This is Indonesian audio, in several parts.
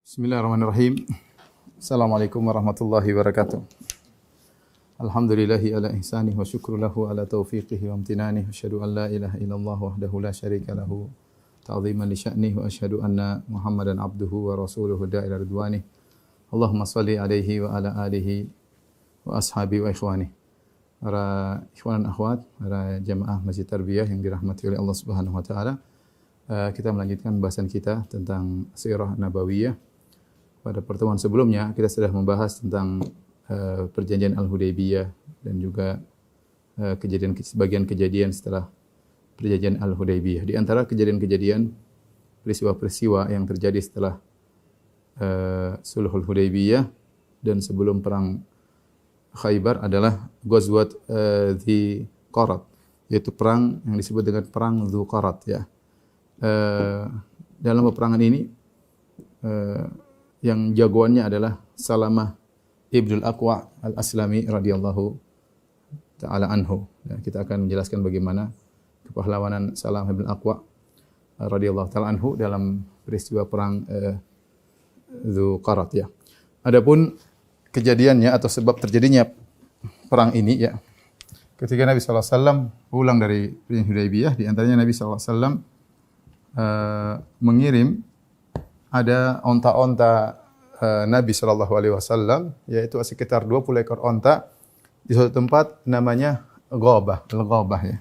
Bismillahirrahmanirrahim. Assalamualaikum warahmatullahi wabarakatuh. Alhamdulillahi ala ihsanih wa syukru lahu ala taufiqihi wa amtinanih. Asyhadu an la ilaha illallah wahdahu la syarika lahu ta'ziman li sya'nih wa asyhadu anna Muhammadan abduhu wa rasuluhu da'ila ridwanih. Allahumma salli alaihi wa ala alihi wa ashabi wa ikhwanih. Para ikhwan dan akhwat, para jamaah Masjid Tarbiyah yang dirahmati oleh Allah Subhanahu wa taala. Kita melanjutkan bahasan kita tentang Sirah Nabawiyah. Pada pertemuan sebelumnya kita sudah membahas tentang perjanjian Al-Hudaybiyah dan juga sebagian kejadian setelah perjanjian Al-Hudaybiyah. Di antara kejadian-kejadian peristiwa-peristiwa yang terjadi setelah Sulhul Hudaybiyah dan sebelum perang Khaybar adalah Ghazwat Dzi Qarat, yaitu perang yang disebut dengan perang Dzu Qarat ya. Dalam peperangan ini yang jagoannya adalah Salamah Ibnul Aqwa Al-Aslami radhiyallahu taala anhu. Ya, kita akan menjelaskan bagaimana kepahlawanan Salamah Ibnul Aqwa radhiyallahu taala anhu dalam peristiwa perang Dzu Qarat ya. Adapun kejadiannya atau sebab terjadinya perang ini ya, ketika Nabi sallallahu alaihi wasallam pulang dari perjanjian Hudaybiyah, di antaranya Nabi sallallahu alaihi wasallam mengirim ada onta-onta Nabi sallallahu alaihi wasallam, yaitu sekitar 20 ekor onta di suatu tempat namanya Ghabah, Al-Ghabah ya.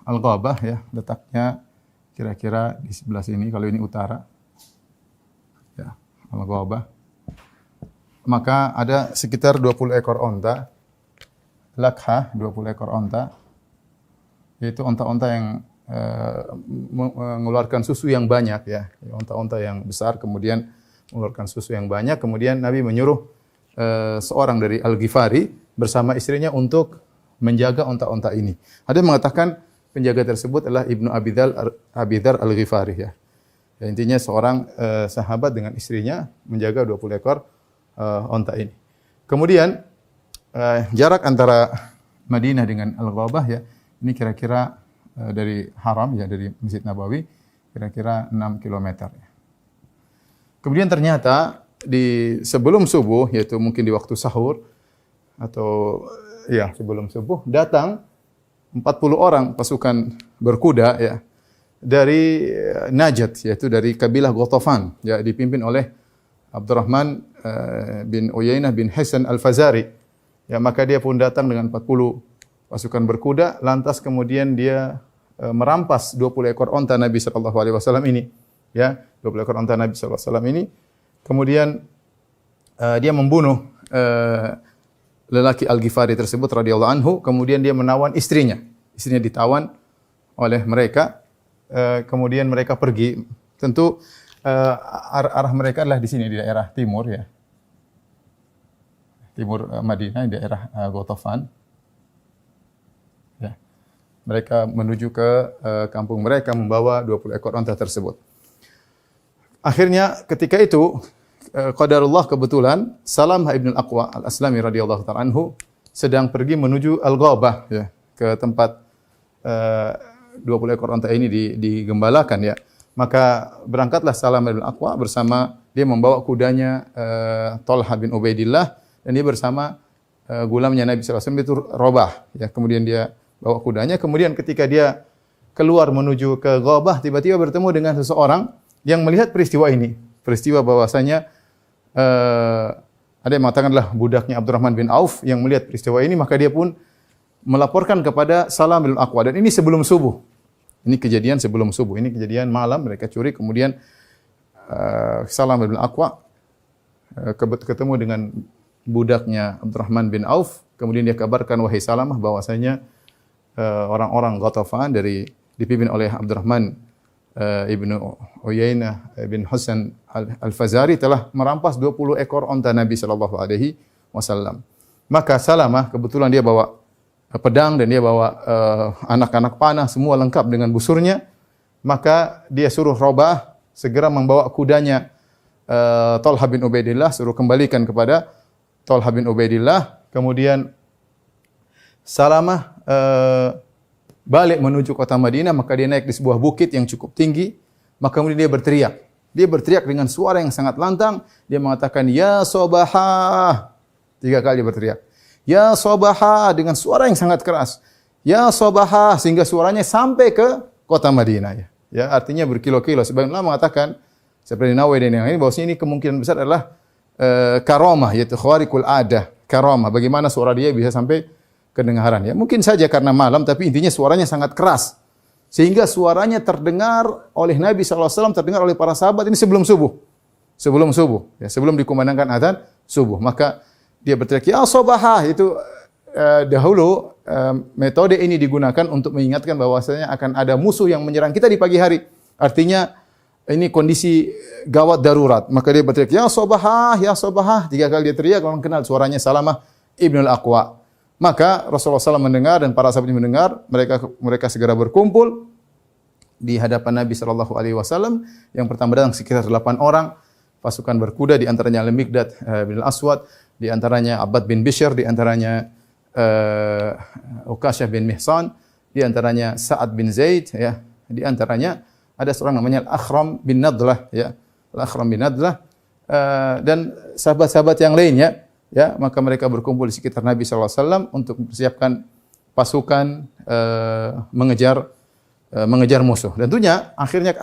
Al-Ghabah ya, letaknya kira-kira di sebelah sini kalau ini utara. Ya, Al-Ghabah. Maka ada sekitar 20 ekor onta, lakha 20 ekor onta, yaitu onta-onta yang mengeluarkan susu yang banyak ya, onta-onta yang besar kemudian mengeluarkan susu yang banyak. Kemudian Nabi menyuruh seorang dari Al-Ghifari bersama istrinya untuk menjaga onta-onta ini. Ada yang mengatakan penjaga tersebut adalah Ibnu Abidhar Al-Ghifari ya. Ya, intinya seorang sahabat dengan istrinya menjaga 20 ekor onta ini. Kemudian jarak antara Madinah dengan Al-Ghabah ya, ini kira-kira dari Haram ya, dari Masjid Nabawi kira-kira 6 km ya. Kemudian ternyata di sebelum subuh, yaitu mungkin di waktu sahur atau ya sebelum subuh, datang 40 orang pasukan berkuda ya dari Najd, yaitu dari kabilah Ghatafan ya, dipimpin oleh Abdurrahman bin Uyainah bin Hasan Al-Fazari. Ya, maka dia pun datang dengan 40 pasukan berkuda, lantas kemudian dia merampas 20 ekor onta Nabi sallallahu alaihi wasallam ini. Ya, 20 ekor onta Nabi sallallahu alaihi wasallam ini. Kemudian dia membunuh lelaki Al-Ghifari tersebut radhiyallahu anhu, kemudian dia menawan istrinya. Istrinya ditawan oleh mereka. Kemudian mereka pergi. Tentu arah mereka adalah di sini, di daerah timur ya. Timur Madinah, di daerah Ghatafan. Ya. Mereka menuju ke kampung mereka membawa 20 ekor onta tersebut. Akhirnya ketika itu qadarullah kebetulan Salamah Ibnul Aqwa Al-Aslami radhiyallahu ta'ala anhu sedang pergi menuju Al-Ghabah ya, ke tempat 20 ekor onta ini digembalakan ya. Maka berangkatlah Salamah Ibnul Aqwa bersama, dia membawa kudanya Talha bin Ubaidillah, dan dia bersama gulamnya Nabi sallallahu alaihi wasallam itu Rabah ya. Kemudian dia bawa kudanya, kemudian ketika dia keluar menuju ke Ghabah, tiba-tiba bertemu dengan seseorang yang melihat peristiwa ini. Peristiwa bahwasanya ada yang mengatakan adalah budaknya Abdurrahman bin Auf yang melihat peristiwa ini, maka dia pun melaporkan kepada Salamah bin Aqwa, dan ini sebelum subuh. Ini kejadian sebelum subuh, ini kejadian malam mereka curi, kemudian Salamah bin Aqwa ketemu dengan budaknya Abdurrahman bin Auf, kemudian dia kabarkan, wahai Salamah, bahwasanya orang-orang Ghatafan dipimpin oleh Abdurrahman Ibnu Uyainah bin Hasan Al-Fazari telah merampas 20 ekor onta Nabi sallallahu alaihi wasallam. Maka Salamah kebetulan dia bawa pedang dan dia bawa anak-anak panah, semua lengkap dengan busurnya. Maka dia suruh Rabah segera membawa kudanya Talha bin Ubaidillah, suruh kembalikan kepada Talha bin Ubaidillah. Kemudian Salamah balik menuju kota Madinah, maka dia naik di sebuah bukit yang cukup tinggi, maka kemudian dia berteriak. Dia berteriak dengan suara yang sangat lantang. Dia mengatakan, "Ya Sobahah." 3 kali dia berteriak. "Ya Sobahah," dengan suara yang sangat keras. "Ya Sobahah," sehingga suaranya sampai ke kota Madinah. Ya, artinya berkilo-kilo. Sebagian ulama mengatakan, seperti Nawawi dan yang lain, bahwasanya ini kemungkinan besar adalah karamah, yaitu khawariqul adah. Karamah, bagaimana suara dia bisa sampai kedengaran. Ya, mungkin saja karena malam, tapi intinya suaranya sangat keras. Sehingga suaranya terdengar oleh Nabi SAW, terdengar oleh para sahabat ini sebelum subuh. Sebelum subuh, ya, sebelum dikumandangkan azan subuh. Maka dia berteriak, "Ya Sobahah." Itu dahulu metode ini digunakan untuk mengingatkan bahwasanya akan ada musuh yang menyerang kita di pagi hari. Artinya ini kondisi gawat darurat. Maka dia berteriak, "Ya Sobahah, ya Sobahah." 3 kali dia teriak, orang kenal suaranya Salamah Ibnul Aqwa. Maka Rasulullah SAW mendengar dan para sahabat mendengar, mereka segera berkumpul di hadapan Nabi SAW. Yang pertama datang sekitar 8 orang, pasukan berkuda, di antaranya Al-Miqdad bin Al-Aswad, di antaranya Abbad bin Bishr, di antaranya Uqasyah bin Mihsan, di antaranya Sa'ad bin Zaid, ya, di antaranya ada seorang namanya Al-Akhram bin Nadlah, ya, Al-Akhram bin Nadlah, dan sahabat-sahabat yang lainnya. Ya, maka mereka berkumpul di sekitar Nabi SAW untuk mempersiapkan pasukan mengejar musuh. Dan tentunya akhirnya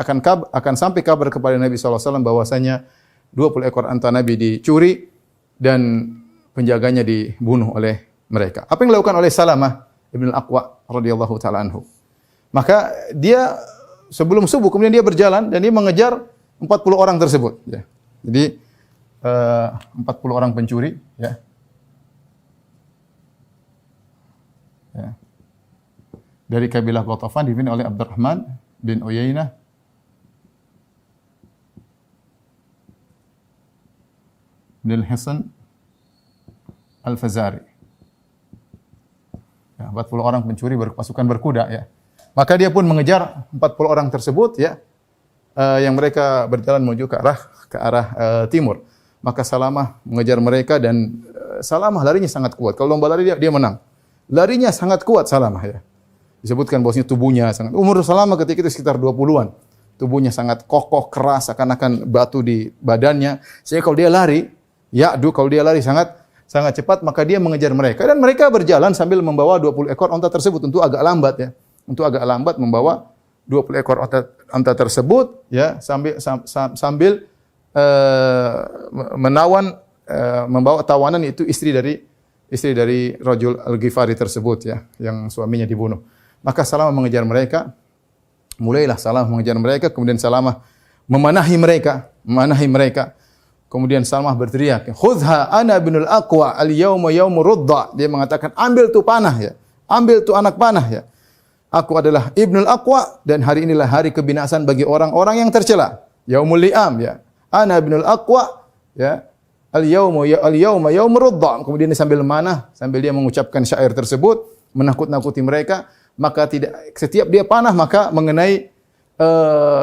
akan sampai kabar kepada Nabi SAW bahwasanya 20 ekor unta Nabi dicuri dan penjaganya dibunuh oleh mereka. Apa yang dilakukan oleh Salamah Ibn Al-Aqwa radhiyallahu taala anhu? Maka dia sebelum subuh kemudian dia berjalan dan dia mengejar 40 orang tersebut. Ya. Jadi 40 orang pencuri, ya. Ya. Dari kabilah Ghatafan dipimpin oleh Abdurrahman bin Uyainah bin Al-Hasan Al-Fazari. Ya, 40 orang pencuri berpasukan berkuda, ya. Maka dia pun mengejar 40 orang tersebut, ya. Yang mereka berjalan menuju ke arah timur. Maka Salamah mengejar mereka dan Salamah larinya sangat kuat. Kalau lomba lari dia menang. Larinya sangat kuat Salamah, ya. Disebutkan bahwasanya tubuhnya sangat, umur Salamah ketika itu sekitar 20-an. Tubuhnya sangat kokoh, keras, seakan-akan batu di badannya. Sehingga kalau dia lari, kalau dia lari sangat cepat, maka dia mengejar mereka. Dan mereka berjalan sambil membawa 20 ekor onta tersebut. Tentu agak lambat, ya. Untuk agak lambat membawa 20 ekor onta tersebut, ya, sambil menawan, membawa tawanan, itu istri dari Rajul Al-Ghifari tersebut, ya, yang suaminya dibunuh. Maka Salamah mengejar mereka. Mulailah Salamah mengejar mereka, kemudian Salamah memanahi mereka. Kemudian Salamah berteriak, "Khudha ana binul Aqwa al-yauma yaumu rudda." Dia mengatakan, "Ambil tu panah, ya. Ambil tu anak panah, ya. Aku adalah Ibnul Aqwa dan hari inilah hari kebinasaan bagi orang-orang yang tercela. Yaumul li'am, ya. Ana binul Aqwa, ya. Al-yauma yaumu rudda." Kemudian dia sambil dia mengucapkan syair tersebut, menakut-nakuti mereka. Maka setiap dia panah maka mengenai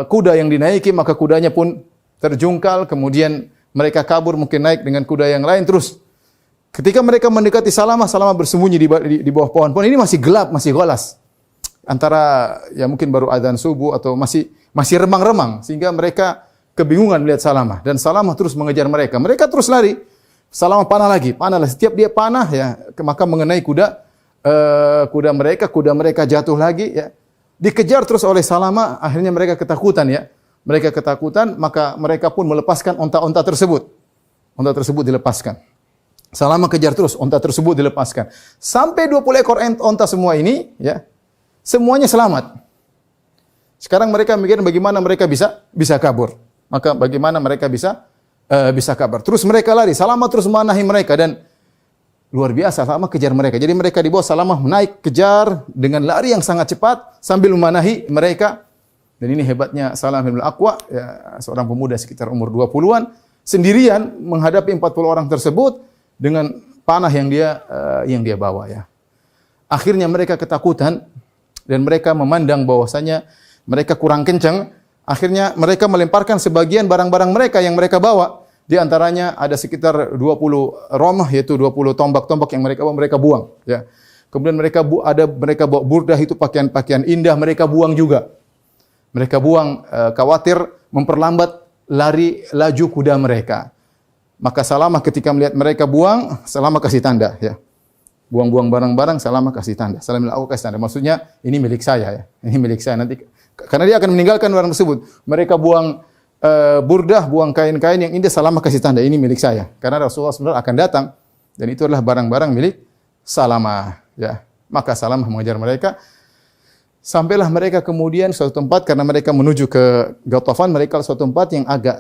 kuda yang dinaiki, maka kudanya pun terjungkal, kemudian mereka kabur, mungkin naik dengan kuda yang lain. Terus ketika mereka mendekati Salamah bersembunyi di bawah pohon-pohon. Ini masih gelap, masih golas. Antara, ya, mungkin baru azan subuh atau masih remang-remang, sehingga mereka kebingungan melihat Salamah, dan Salamah terus mengejar mereka. Mereka terus lari. Salamah panah lagi. Setiap dia panah, ya, maka mengenai kuda mereka jatuh lagi, ya. Dikejar terus oleh Salamah, akhirnya mereka ketakutan, ya. Mereka ketakutan, maka mereka pun melepaskan onta-onta tersebut. Onta tersebut dilepaskan. Salamah kejar terus, onta tersebut dilepaskan. Sampai 20 ekor onta semua ini, ya, semuanya selamat. Sekarang mereka mikir bagaimana mereka bisa kabur. Maka bagaimana mereka bisa kabur. Terus mereka lari, Salamah terus memanahi mereka, dan luar biasa Salamah kejar mereka. Jadi mereka di bawah, Salamah naik kejar dengan lari yang sangat cepat sambil memanahi mereka. Dan ini hebatnya Salamah bin Al-Aqwa, ya, seorang pemuda sekitar umur 20-an, sendirian menghadapi 40 orang tersebut dengan panah yang dia bawa, ya. Akhirnya mereka ketakutan dan mereka memandang bahwasanya mereka kurang kencang. Akhirnya mereka melemparkan sebagian barang-barang mereka yang mereka bawa. Di antaranya ada sekitar 20 romah, yaitu 20 tombak-tombak yang mereka buang, ya. Kemudian mereka bawa burdah, itu pakaian-pakaian indah, mereka buang juga. Mereka buang, khawatir memperlambat lari laju kuda mereka. Maka Salamah ketika melihat mereka buang, Salamah kasih tanda, ya. Buang-buang barang-barang, Salamah kasih tanda. Salam aku kasih tanda. Maksudnya ini milik saya, ya. Ini milik saya nanti karena dia akan meninggalkan barang tersebut. Mereka buang burdah, buang kain-kain yang indah, Salamah kasih tanda, ini milik saya. Karena Rasulullah SAW akan datang dan itu adalah barang-barang milik Salamah, ya. Maka Salamah mengejar mereka. Sampailah mereka kemudian suatu tempat karena mereka menuju ke Ghatafan, mereka suatu tempat yang agak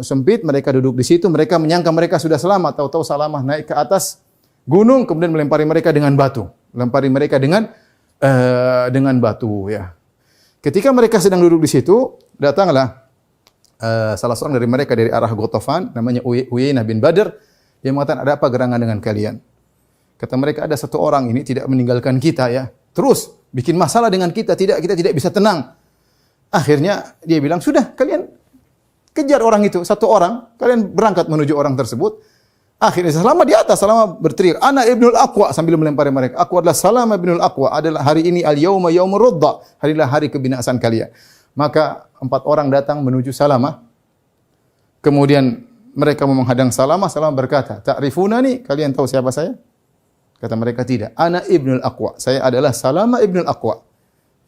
sempit, mereka duduk di situ, mereka menyangka mereka sudah selamat, tahu-tahu Salamah naik ke atas gunung kemudian melempari mereka dengan batu, melempari mereka dengan batu, ya. Ketika mereka sedang duduk di situ, datanglah salah seorang dari mereka dari arah Ghatafan, namanya Uyainah bin Badr, dia mengatakan, "Ada apa gerangan dengan kalian?" Kata mereka, "Ada satu orang ini tidak meninggalkan kita, ya. Terus bikin masalah dengan kita tidak bisa tenang." Akhirnya dia bilang, "Sudah, kalian kejar orang itu, satu orang, kalian berangkat menuju orang tersebut." Akhirnya Salamah di atas, Salamah berteriak, "Ana Ibnul Aqwa," sambil melempari mereka. "Aku adalah Salamah Ibnul Aqwa, adalah hari ini al-yauma yaumur rudda, harilah hari kebinasaan kalian." Maka 4 orang datang menuju Salamah. Kemudian mereka mau menghadang Salamah, Salamah berkata, "Ta'rifunani, kalian tahu siapa saya?" Kata mereka, "Tidak. Ana Ibnul Aqwa. Saya adalah Salamah Ibnul Aqwa."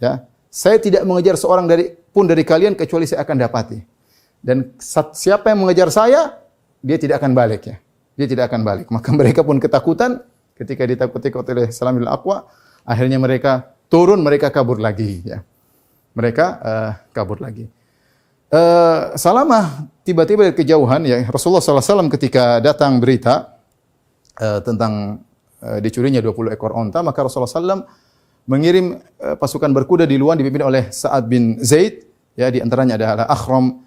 Ya. Saya tidak mengejar seorang dari kalian kecuali saya akan dapati. Dan siapa yang mengejar saya, dia tidak akan balik, ya. Dia tidak akan balik. Maka mereka pun ketakutan ketika ditakuti oleh Salamah Ibnul Aqwa. Akhirnya mereka turun, mereka kabur lagi, ya. Mereka kabur lagi. Salamah tiba-tiba dari kejauhan, ya, Rasulullah SAW ketika datang berita tentang dicurinya 20 ekor onta, maka Rasulullah SAW mengirim pasukan berkuda di luar dipimpin oleh Sa'ad bin Zaid, ya, di antaranya ada Akhram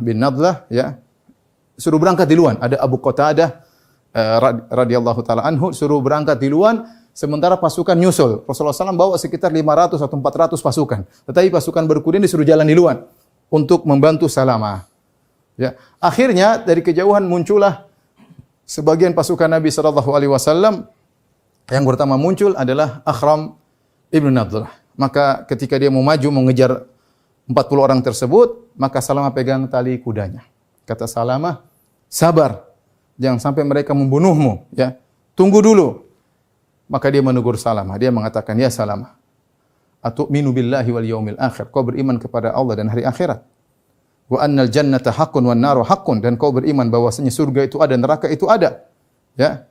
bin Nadlah, ya, suruh berangkat di luar. Ada Abu Qatadah radhiyallahu taala anhu suruh berangkat di luar, sementara pasukan nyusul. Rasulullah SAW bawa sekitar 500 atau 400 pasukan, tetapi pasukan berkuda disuruh jalan di luar untuk membantu Salamah. Ya, akhirnya dari kejauhan muncullah sebagian pasukan Nabi sallallahu alaihi wasallam. Yang pertama muncul adalah Akhram ibn Nadlah. Maka ketika dia mau maju mengejar 40 orang tersebut, maka Salamah pegang tali kudanya. Kata Salamah, "Sabar, jangan sampai mereka membunuhmu, ya. Tunggu dulu." Maka dia menegur Salamah. Dia mengatakan, "Ya Salamah, atu'minu billahi wal yaumil akhir." Kau beriman kepada Allah dan hari akhirat. Wa annal jannata haqqun wan naru haqqun, dan kau beriman bahwasanya surga itu ada, neraka itu ada. Ya.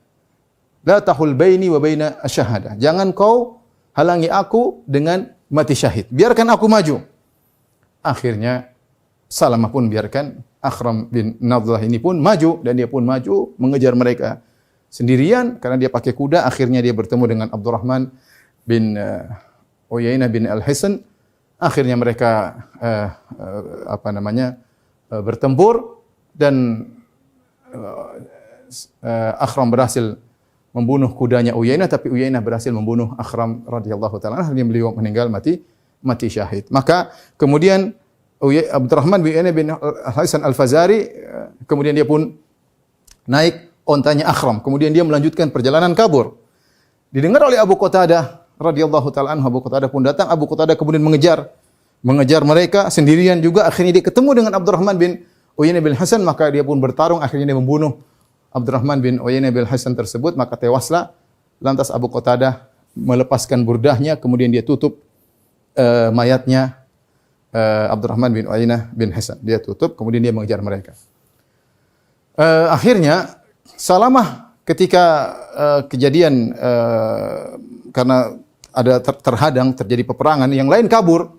La tahul baini wa baina asyhada. Jangan kau halangi aku dengan mati syahid. Biarkan aku maju. Akhirnya Salamah pun biarkan Akhram bin Nadlah ini pun maju, dan dia pun maju mengejar mereka sendirian karena dia pakai kuda. Akhirnya dia bertemu dengan Abdurrahman bin Uyainah bin Al-Hisan. Akhirnya mereka bertempur dan Akhram berhasil membunuh kudanya Uyainah, tapi Uyainah berhasil membunuh Akhram radhiyallahu taala. Akhirnya beliau meninggal mati syahid. Maka kemudian Abdurrahman bin Uyainah bin Hasan Al-Fazari, kemudian dia pun naik ontanya Akhram. Kemudian dia melanjutkan perjalanan kabur. Didengar oleh Abu Qatadah radhiyallahu taala anhu. Abu Qatadah pun datang. Abu Qatadah kemudian mengejar mereka sendirian juga. Akhirnya dia ketemu dengan Abdurrahman bin Uyainah bin Hasan, maka dia pun bertarung. Akhirnya dia membunuh Abdurrahman bin Uyainah bin Hasan tersebut, maka tewaslah. Lantas Abu Qatadah melepaskan burdahnya, kemudian dia tutup mayatnya Abdurrahman bin Uyainah bin Hasan. Dia tutup, kemudian dia mengejar mereka. Akhirnya Salamah ketika kejadian karena ada terhadang, terjadi peperangan, yang lain kabur,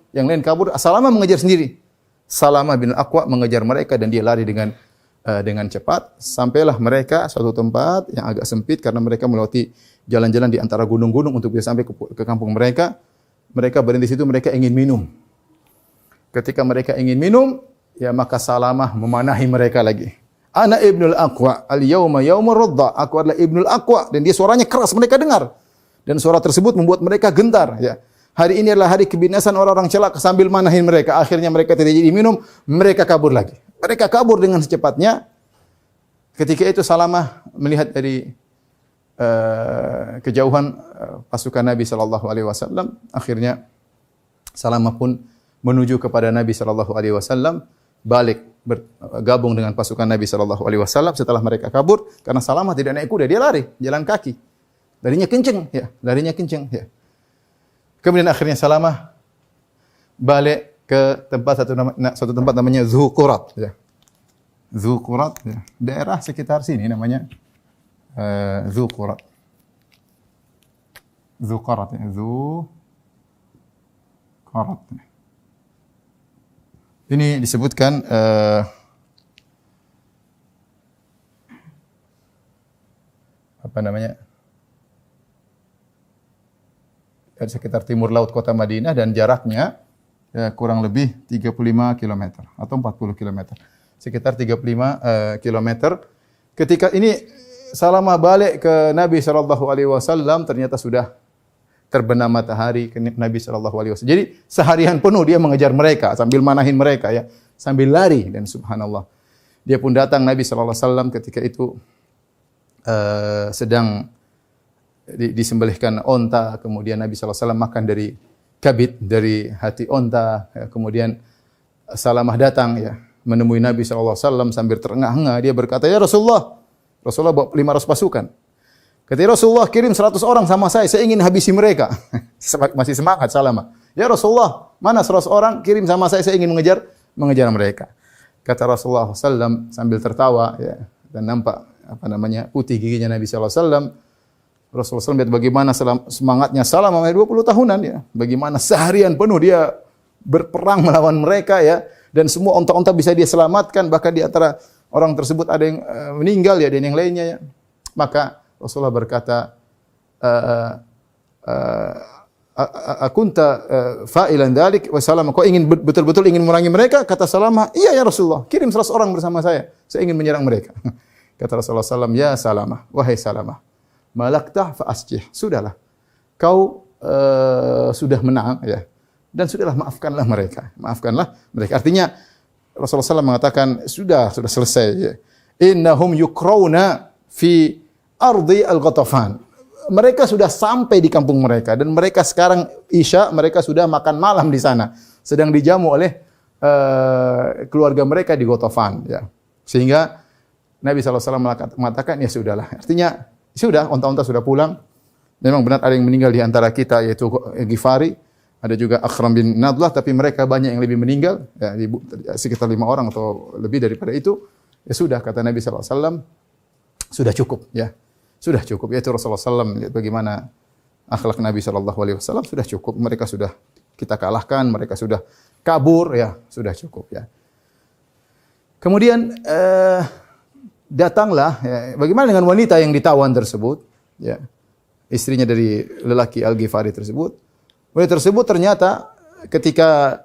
Salamah mengejar sendiri. Salamah bin Aqwa mengejar mereka dan dia lari dengan cepat. Sampailah mereka suatu tempat yang agak sempit karena mereka melewati jalan-jalan di antara gunung-gunung untuk bisa sampai ke kampung mereka. Mereka berhenti di situ, mereka ingin minum. Ketika mereka ingin minum, ya maka Salamah memanahi mereka lagi. "Ana Ibnul Aqwa, al-yauma yaumur radda." Aku adalah Ibnul Aqwa, dan dia suaranya keras, mereka dengar. Dan suara tersebut membuat mereka gentar, ya. Hari ini adalah hari kebinasan orang-orang celaka, sambil manahin mereka. Akhirnya mereka tidak jadi minum, mereka kabur lagi. Mereka kabur dengan secepatnya. Ketika itu Salamah melihat dari kejauhan pasukan Nabi sallallahu alaihi wasallam. Akhirnya Salamah pun menuju kepada Nabi sallallahu alaihi wasallam. balik bergabung dengan pasukan Nabi sallallahu alaihi wasallam setelah mereka kabur karena Salamah tidak naik kuda, dia lari, jalan kaki. Larinya kenceng, ya, larinya kenceng, ya. Kemudian akhirnya Salamah balik ke suatu tempat namanya Dzuqurat, ya. Dzuqurat, ya. Daerah sekitar sini namanya Dzuqurat. Dzuqurat, ya. Dzuqurat. Ini disebutkan apa namanya? Dari sekitar timur laut kota Madinah dan jaraknya ya, kurang lebih 35 km atau 40 km. Sekitar 35 km. Ketika ini Salamah balik ke Nabi sallallahu alaihi wasallam, ternyata sudah terbenam matahari ke Nabi sallallahu alaihi wasallam. Jadi seharian penuh dia mengejar mereka sambil manahin mereka, ya, sambil lari, dan subhanallah. Dia pun datang Nabi sallallahu alaihi wasallam ketika itu sedang disembelihkan onta, kemudian Nabi sallallahu alaihi wasallam makan dari kabid, dari hati onta, ya, kemudian Salamah datang, ya, menemui Nabi sallallahu alaihi wasallam sambil terengah-engah, dia berkata, "Ya Rasulullah." Rasulullah bawa 500 pasukan. Kata Rasulullah, "Kirim 100 orang sama saya ingin habisi mereka." Masih semangat Salamah. "Ya Rasulullah, mana 100 orang? Kirim sama saya ingin mengejar mereka." Kata Rasulullah sallallahu sambil tertawa, ya, dan nampak apa namanya putih giginya Nabi sallallahu alaihi wasallam. Rasulullah SAW lihat bagaimana semangatnya Salamah 20 tahunan, ya. Bagaimana seharian penuh dia berperang melawan mereka, ya. Dan semua onta-onta bisa dia selamatkan, bahkan di antara orang tersebut ada yang meninggal, ya, dan yang lainnya, ya. Maka Rasulullah berkata, "Akunta fa'ilan dzalik wa Salamah, kau ingin betul-betul ingin memerangi mereka?" Kata Salamah, "Iya ya Rasulullah, kirim 100 orang bersama saya ingin menyerang mereka." Kata Rasulullah SAW, "Ya Salamah, wahai Salamah, malaktah fa asjih." Sudahlah, kau sudah menang, ya. Dan sudahlah, maafkanlah mereka. Artinya Rasulullah SAW mengatakan sudah selesai, ya. Innahum yukrawna fi ardi al-Ghatafan. Mereka sudah sampai di kampung mereka dan mereka sekarang Isya, mereka sudah makan malam di sana, sedang dijamu oleh keluarga mereka di Ghatafan, ya. Sehingga Nabi SAW mengatakan, ya sudahlah. Artinya sudah, onta-onta sudah pulang. Memang benar ada yang meninggal di antara kita, yaitu Ghifari, ada juga Akhram bin Nadlah, tapi mereka banyak yang lebih meninggal, ya, sekitar 5 orang atau lebih daripada itu. Ya sudah, kata Nabi SAW, sudah cukup, ya. Sudah cukup. Yaitu Rasulullah SAW, lihat bagaimana akhlak Nabi SAW, sudah cukup. Mereka sudah kita kalahkan, mereka sudah kabur, ya, sudah cukup, ya. Kemudian datanglah, ya, bagaimana dengan wanita yang ditawan tersebut, ya, istrinya dari lelaki Al-Ghifari tersebut. Wanita tersebut ternyata ketika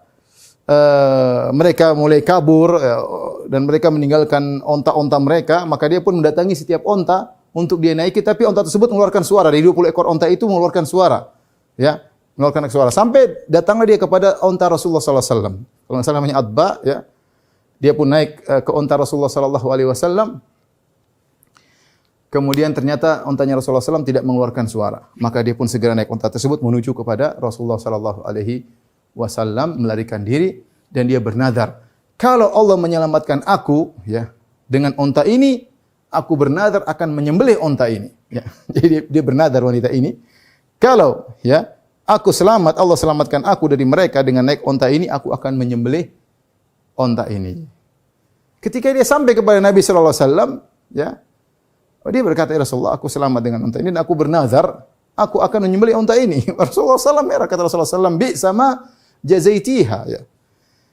mereka mulai kabur, ya, dan mereka meninggalkan onta-onta mereka, maka dia pun mendatangi setiap onta untuk dia naiki, tapi onta tersebut mengeluarkan suara. Dari 20 ekor onta itu mengeluarkan suara, ya, mengeluarkan suara. Sampai datanglah dia kepada onta Rasulullah sallallahu alaihi wasallam. Kalau nggak salah namanya Adba, ya. Dia pun naik ke onta Rasulullah sallallahu alaihi wasallam. Kemudian ternyata ontanya Rasulullah SAW tidak mengeluarkan suara. Maka dia pun segera naik onta tersebut menuju kepada Rasulullah SAW, melarikan diri, dan dia bernadar, kalau Allah menyelamatkan aku, ya, dengan onta ini, aku bernadar akan menyembelih onta ini. Ya. Jadi dia bernadar, wanita ini, kalau, ya, aku selamat, Allah selamatkan aku dari mereka dengan naik onta ini, aku akan menyembelih onta ini. Ketika dia sampai kepada Nabi SAW, ya, dia berkata, "Ya Rasulullah, aku selamat dengan unta ini dan aku bernazar, aku akan menyembelih unta ini." Rasulullah SAW merah, kata Rasulullah SAW, "Bi sama jazaitiha." Ya.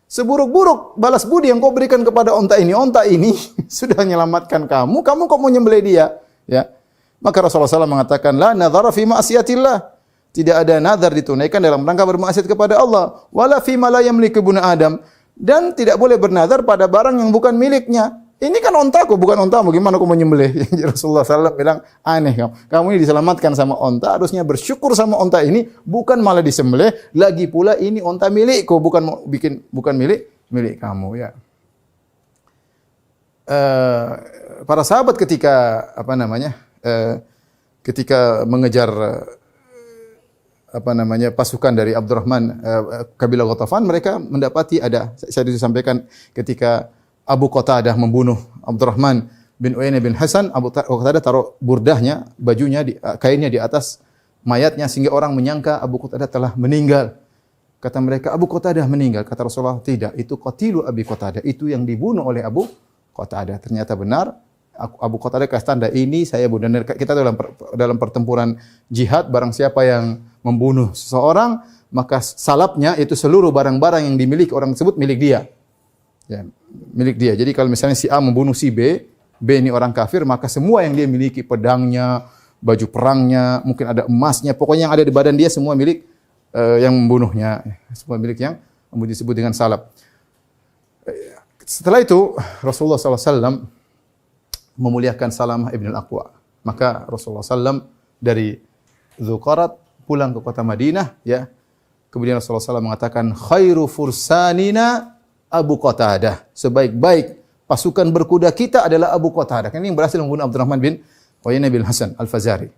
Seburuk-buruk balas budi yang kau berikan kepada unta ini sudah menyelamatkan kamu kok mau menyembelih dia, ya. Maka Rasulullah SAW mengatakan, "La nadhara fi ma'siyatillah." Tidak ada nazar ditunaikan dalam rangka bermaksiat kepada Allah. Wala fi ma la yamliku ibnu Adam, dan tidak boleh bernazar pada barang yang bukan miliknya. Ini kan ontaku, bukan ontamu. Gimana aku menyembelih? Rasulullah SAW bilang, aneh kamu. Kamu ini diselamatkan sama onta, harusnya bersyukur sama onta ini, bukan malah disembelih. Lagi pula ini onta milikku, bukan milik kamu, ya. Para sahabat ketika ketika mengejar pasukan dari Abdurrahman kabilah Ghatafan, mereka mendapati saya disampaikan ketika Abu Qatadah membunuh Abdurrahman bin Uyainah bin Hasan, Abu Qatadah taruh burdahnya, bajunya, kainnya di atas mayatnya sehingga orang menyangka Abu Qatadah telah meninggal. Kata mereka, Abu Qatadah meninggal. Kata Rasulullah, tidak, itu qatilu Abi Qatadah, itu yang dibunuh oleh Abu Qatadah. Ternyata benar, Abu Qatadah kasih tanda, ini saya bunuh. Dan kita dalam pertempuran jihad, barang siapa yang membunuh seseorang, maka salapnya itu seluruh barang-barang yang dimiliki orang tersebut milik dia. Ya, milik dia. Jadi kalau misalnya si A membunuh si B ini orang kafir, maka semua yang dia miliki, pedangnya, baju perangnya, mungkin ada emasnya, pokoknya yang ada di badan dia semua milik yang membunuhnya. Semua milik yang disebut dengan salab. Setelah itu Rasulullah SAW memuliakan Salamah ibn al-Aqwa. Maka Rasulullah SAW dari Dzuqarat pulang ke kota Madinah, ya. Kemudian Rasulullah SAW mengatakan, khairu fursanina Abu Qatadah. Sebaik-baik pasukan berkuda kita adalah Abu Qatadah. Ini yang berhasil membunuh Abdurrahman bin Uyainah bin Hasan Al-Fazari.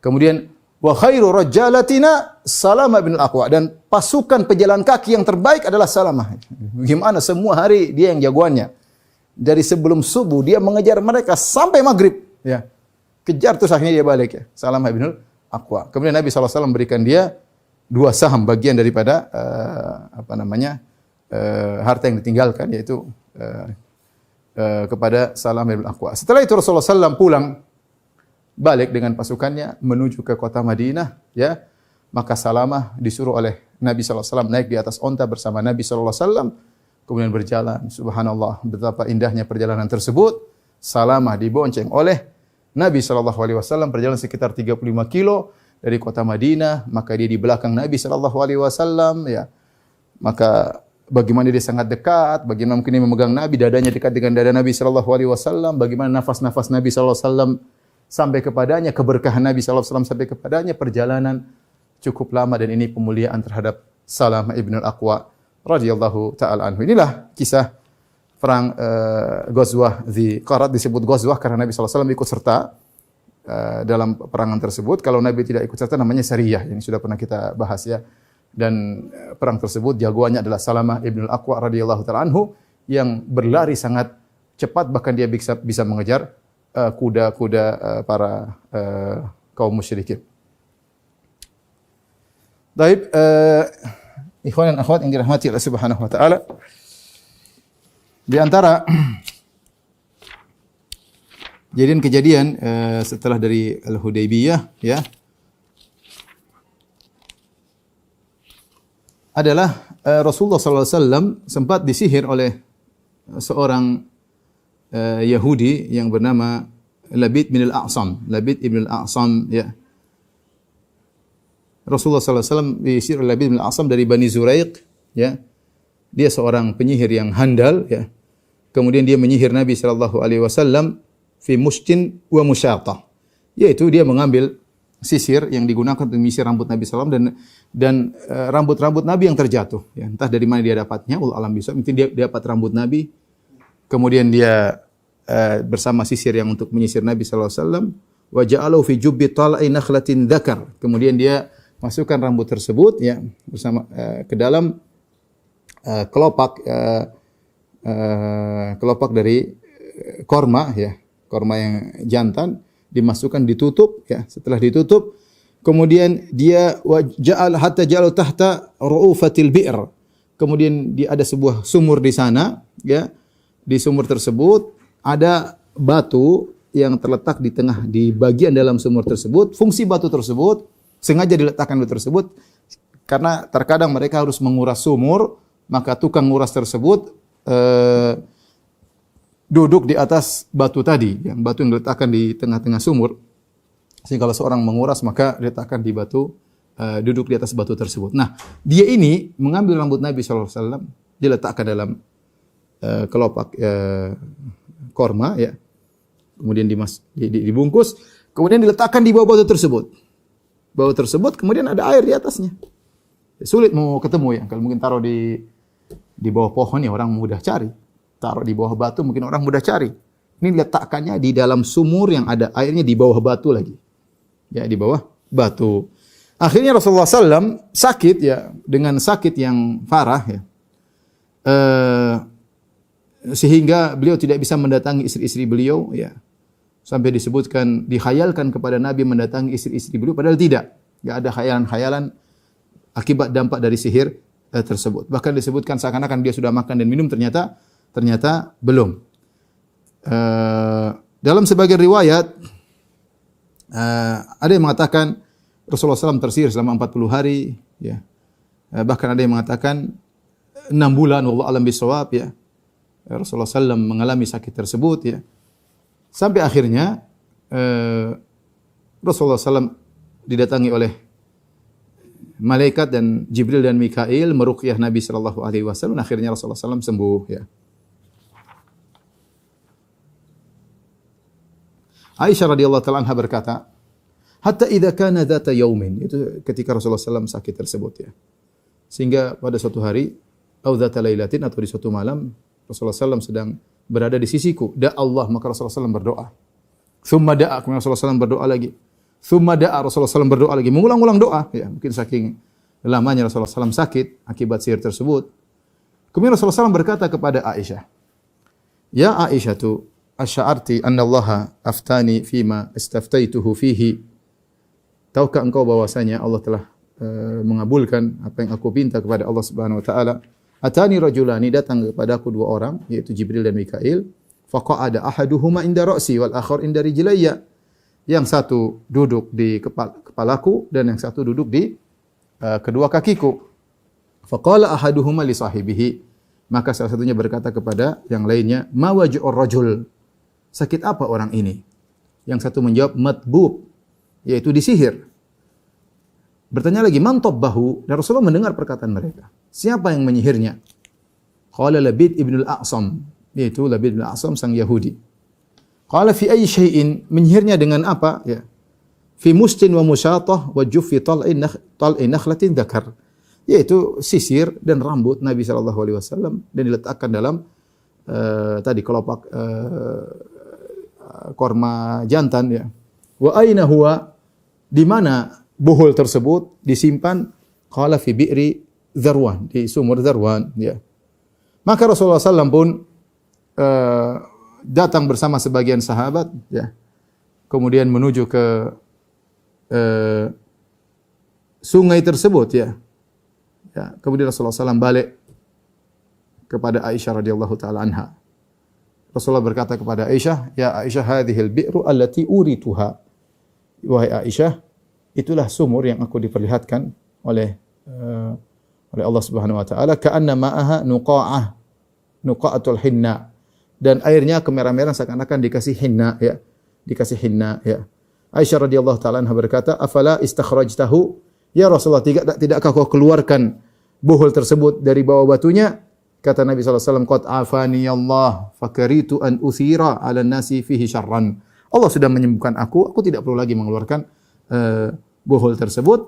Kemudian wa khairu rajalatina Salamah bin al-Aqwa, dan pasukan pejalan kaki yang terbaik adalah Salamah. Gimana semua hari dia yang jagoannya. Dari sebelum subuh dia mengejar mereka sampai maghrib, ya. Kejar terus akhirnya dia balik, ya. Salamah bin al-Aqwa. Kemudian Nabi SAW berikan dia 2 saham bagian daripada harta yang ditinggalkan, yaitu kepada Salamah bin al-Aqwa. Setelah itu Rasulullah SAW pulang balik dengan pasukannya menuju ke kota Madinah, ya. Maka Salamah disuruh oleh Nabi SAW naik di atas onta bersama Nabi SAW, kemudian berjalan. Subhanallah, betapa indahnya perjalanan tersebut. Salamah dibonceng oleh Nabi SAW, berjalan sekitar 35 kilo dari kota Madinah, maka dia di belakang Nabi SAW, ya. Maka bagaimana dia sangat dekat, bagaimana mungkin dia memegang Nabi, dadanya dekat dengan dada Nabi SAW, bagaimana nafas-nafas Nabi SAW sampai kepadanya, keberkahan Nabi SAW sampai kepadanya, perjalanan cukup lama, dan ini pemuliaan terhadap Salamah ibn al-Aqwa radhiyallahu ta'ala anhu. Inilah kisah perang Ghazwah Dzuqarat. Disebut Ghazwah karena Nabi SAW ikut serta dalam perangan tersebut. Kalau Nabi tidak ikut serta namanya Sariyah, ini sudah pernah kita bahas, ya. Dan perang tersebut jagoannya adalah Salamah ibn al-Aqwa radhiyallahu ta'ala anhu, yang berlari sangat cepat, bahkan dia bisa mengejar kuda-kuda para kaum musyrikin. Baik, ikhwan dan akhwat yang dirahmati Allah Subhanahu wa taala. Di antara kejadian setelah dari Al-Hudaybiyah, ya, adalah Rasulullah sallallahu alaihi wasallam sempat disihir oleh seorang Yahudi yang bernama Labid bin al-A'sam. Labid ibn al-A'sam, ya. Rasulullah sallallahu alaihi wasallam disihir oleh Labid bin al-A'sam dari Bani Zuraiq, ya. Dia seorang penyihir yang handal, ya. Kemudian dia menyihir Nabi sallallahu alaihi wasallam fi mushtin wa musyatah. Yaitu dia mengambil sisir yang digunakan untuk menyisir rambut Nabi sallallahu alaihi wasallam dan rambut-rambut Nabi yang terjatuh, ya. Entah dari mana dia dapatnya, wallahu alam bisa. Mungkin dia dapat rambut Nabi, kemudian dia bersama sisir yang untuk menyisir Nabi sallallahu alaihi wasallam, wa ja'alahu fi jubbi tal'i nakhlatin dzakar. Kemudian dia masukkan rambut tersebut, ya, bersama ke dalam kelopak dari korma, ya, korma yang jantan, dimasukkan, ditutup, ya. Setelah ditutup, kemudian dia ja'al hatta ja'al tahta ru'ufatil bi'r. Kemudian ada sebuah sumur di sana, ya. Di sumur tersebut ada batu yang terletak di bagian dalam sumur tersebut. Fungsi batu tersebut sengaja diletakkan batu tersebut karena terkadang mereka harus menguras sumur, maka tukang nguras tersebut duduk di atas batu tadi, yang batu yang diletakkan di tengah-tengah sumur. Sehingga kalau seorang menguras maka diletakkan di batu, duduk di atas batu tersebut. Nah, dia ini mengambil rambut Nabi SAW, diletakkan dalam kelopak korma, ya. Kemudian dibungkus, kemudian diletakkan di bawah batu tersebut. Batu tersebut kemudian ada air di atasnya. Sulit mau ketemu, ya. Kalau mungkin taruh di bawah pohon, ya, orang mudah cari. Taruh di bawah batu mungkin orang mudah cari. Ini letakkannya di dalam sumur yang ada airnya di bawah batu lagi. Ya, di bawah batu. Akhirnya Rasulullah SAW sakit ya, dengan sakit yang parah ya. Sehingga beliau tidak bisa mendatangi istri-istri beliau ya. Sampai disebutkan, dikhayalkan kepada Nabi mendatangi istri-istri beliau, padahal tidak. Enggak ada khayalan-khayalan akibat dampak dari sihir tersebut. Bahkan disebutkan seakan-akan dia sudah makan dan minum, ternyata belum. Dalam sebagian riwayat ada yang mengatakan Rasulullah SAW tersihir selama 40 hari, ya. Bahkan ada yang mengatakan 6 bulan, wallahu a'lam bishawab, ya. Rasulullah SAW mengalami sakit tersebut, ya. Sampai akhirnya Rasulullah SAW didatangi oleh malaikat dan Jibril dan Mikail meruqyah Nabi sallallahu alaihi wasallam. Akhirnya Rasulullah SAW sembuh, ya. Aisyah radhiyallahu taala anha berkata, hatta idza kana dzata yaumin, itu ketika Rasulullah SAW sakit tersebut, ya. Sehingga pada suatu hari, au dzata lailatin, atau di suatu malam, Rasulullah SAW sedang berada di sisiku. Allah, maka Rasulullah SAW berdoa. Tsumma da'a, kemudian Rasulullah SAW berdoa lagi. Tsumma da'a, Rasulullah SAW berdoa lagi. Mengulang-ulang doa, ya. Mungkin saking lamanya Rasulullah SAW sakit akibat sihir tersebut. Kemudian Rasulullah SAW berkata kepada Aisyah, ya Aisyah tu, asy'arti anna Allah aftani fima istaftaituhu fihi. Tahukah engkau bahwasanya Allah telah mengabulkan apa yang aku minta kepada Allah Subhanahu wa taala? Atani rajulani, datang kepadaku dua orang, yaitu Jibril dan Mikail. Faqa'ada ahaduhuma inda ra'si wal akhar inda rijlayya. Yang satu duduk di kepalaku dan yang satu duduk di kedua kakiku. Faqala ahaduhuma li sahibihi. Maka salah satunya berkata kepada yang lainnya, ma waj'ur rajul? Sakit apa orang ini? Yang satu menjawab, matbub, yaitu disihir. Bertanya lagi, man tabbahu? Dan Rasulullah mendengar perkataan mereka. Siapa yang menyihirnya? Qala Labid ibn al-A'sam, yaitu Labid ibn al-A'sam sang Yahudi. Qala fi ayyi syai'in? Menyihirnya dengan apa? Ya. Fi mustin wa musyatah wa juffi tal'i nakhlatin dzakar. Yaitu sisir dan rambut Nabi sallallahu alaihi wasallam dan diletakkan dalam tadi kelopak korma jantan, ya. Wa aina huwa? Di mana buhul tersebut disimpan? Qala fi bi'ri Dzarwan, di sumur Dzarwan, ya. Maka Rasulullah SAW pun datang bersama sebagian sahabat, ya. Kemudian menuju ke sungai tersebut, ya. Ya, kemudian Rasulullah SAW balik kepada Aisyah radhiyallahu taala anha. Rasulullah berkata kepada Aisyah, ya Aisyah, hadhil bi'ru allati urituha. Wahai Aisyah, itulah sumur yang aku diperlihatkan oleh Allah Subhanahu wa taala, ka'anna ma'aha nuqa'atul hinna. Dan airnya kemerah-merah seakan-akan dikasih hinna, ya. Dikasih hinna, ya. Aisyah radhiyallahu taala anha berkata, afala istakhrajtahu? Ya Rasulullah, tidakkah kau keluarkan buhul tersebut dari bawah batunya? Kata Nabi sallallahu alaihi wasallam, qad afani Allah fakaritu an uthira 'ala nasi fihi syarran. Allah sudah menyembuhkan aku tidak perlu lagi mengeluarkan buhul tersebut.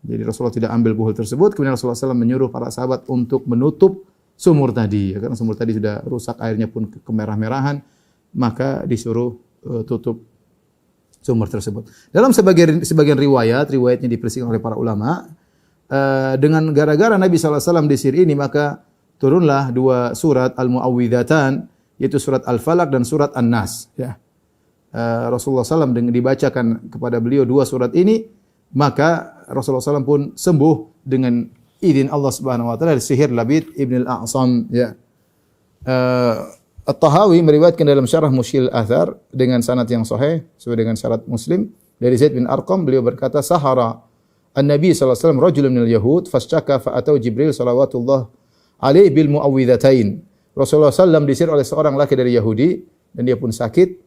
Jadi Rasulullah tidak ambil buhul tersebut. Kemudian Rasulullah SAW menyuruh para sahabat untuk menutup sumur tadi, ya, karena sumur tadi sudah rusak, airnya pun kemerah-merahan, maka disuruh tutup sumur tersebut. Dalam sebagian riwayatnya dipersihkan oleh para ulama, dengan gara-gara Nabi SAW disihir ini, maka turunlah dua surat Al-Mu'awwidhatan, yaitu surat Al-Falaq dan surat An-Nas, ya. Rasulullah SAW dibacakan kepada beliau dua surat ini, maka Rasulullah SAW pun sembuh dengan izin Allah Subhanahu wa taala dari sihir Labid ibn al-A'sam, ya. At-Tahawi meriwayatkan dalam syarah Mushkil Athar dengan sanad yang sahih sesuai dengan syarat Muslim dari Zaid bin Arqam, beliau berkata, sahara an-nabi sallallahu alaihi wasallam rajulun minal yahud fashtaka fa atau Jibril salawatullah alaihi bil muawwidhatain. Rasulullah SAW disihir oleh seorang laki dari Yahudi dan dia pun sakit.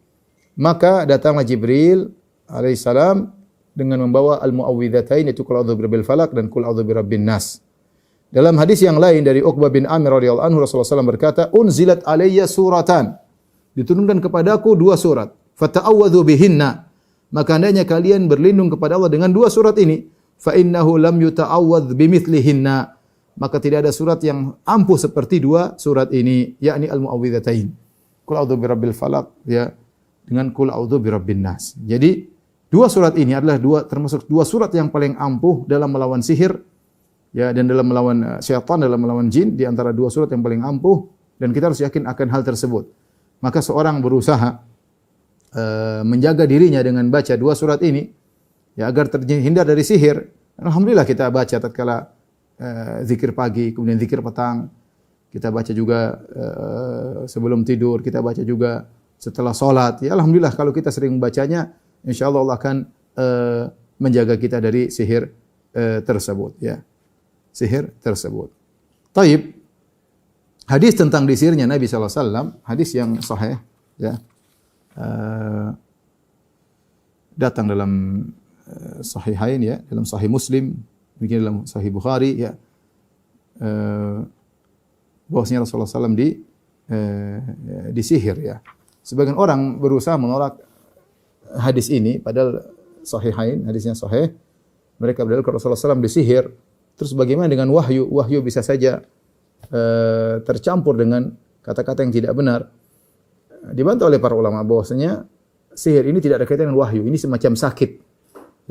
Maka datanglah Jibril alaihi salam dengan membawa al-muawwidhatain, yaitu qul a'udzu birabbil falaq dan qul a'udzu birabbin nas. Dalam hadis yang lain dari Uqbah bin Amir radhiyallahu anhu, Rasulullah SAW berkata, unzilat alayya suratan. Diturunkan kepadaku dua surat. Fata'awwadhu bihinna. Maka hendaknya kalian berlindung kepada Allah dengan dua surat ini. Fa innahu lam yuta'awwadh bimithlihinna. Maka tidak ada surat yang ampuh seperti dua surat ini, yakni al-muawwidhatain. Qul a'udzu birabbil falaq, ya, dengan qul a'udzu birabbin nas. Jadi Dua surat ini adalah termasuk dua surat yang paling ampuh dalam melawan sihir, ya, dan dalam melawan syaitan, dalam melawan jin, di antara dua surat yang paling ampuh, dan kita harus yakin akan hal tersebut. Maka seorang berusaha menjaga dirinya dengan baca dua surat ini, ya, agar terhindar dari sihir. Alhamdulillah kita baca tatkala zikir pagi, kemudian zikir petang. Kita baca juga sebelum tidur, kita baca juga setelah salat. Ya, alhamdulillah kalau kita sering membacanya, insyaallah Allah akan menjaga kita dari sihir tersebut, ya. Sihir tersebut. Taib. Hadis tentang disihirnya Nabi sallallahu alaihi wasallam, hadis yang sahih, ya. Datang dalam sahihain, ya, dalam sahih Muslim, begini dalam sahih Bukhari, ya. Bahwasanya Rasulullah SAW disihir, ya. Sebagian orang berusaha menolak hadis ini, padahal sahihain, hadisnya sahih. Mereka berdalilkan Rasulullah SAW disihir. Terus bagaimana dengan wahyu? Wahyu bisa saja tercampur dengan kata-kata yang tidak benar. Dibantah oleh para ulama bahwasanya sihir ini tidak ada kaitan dengan wahyu. Ini semacam sakit,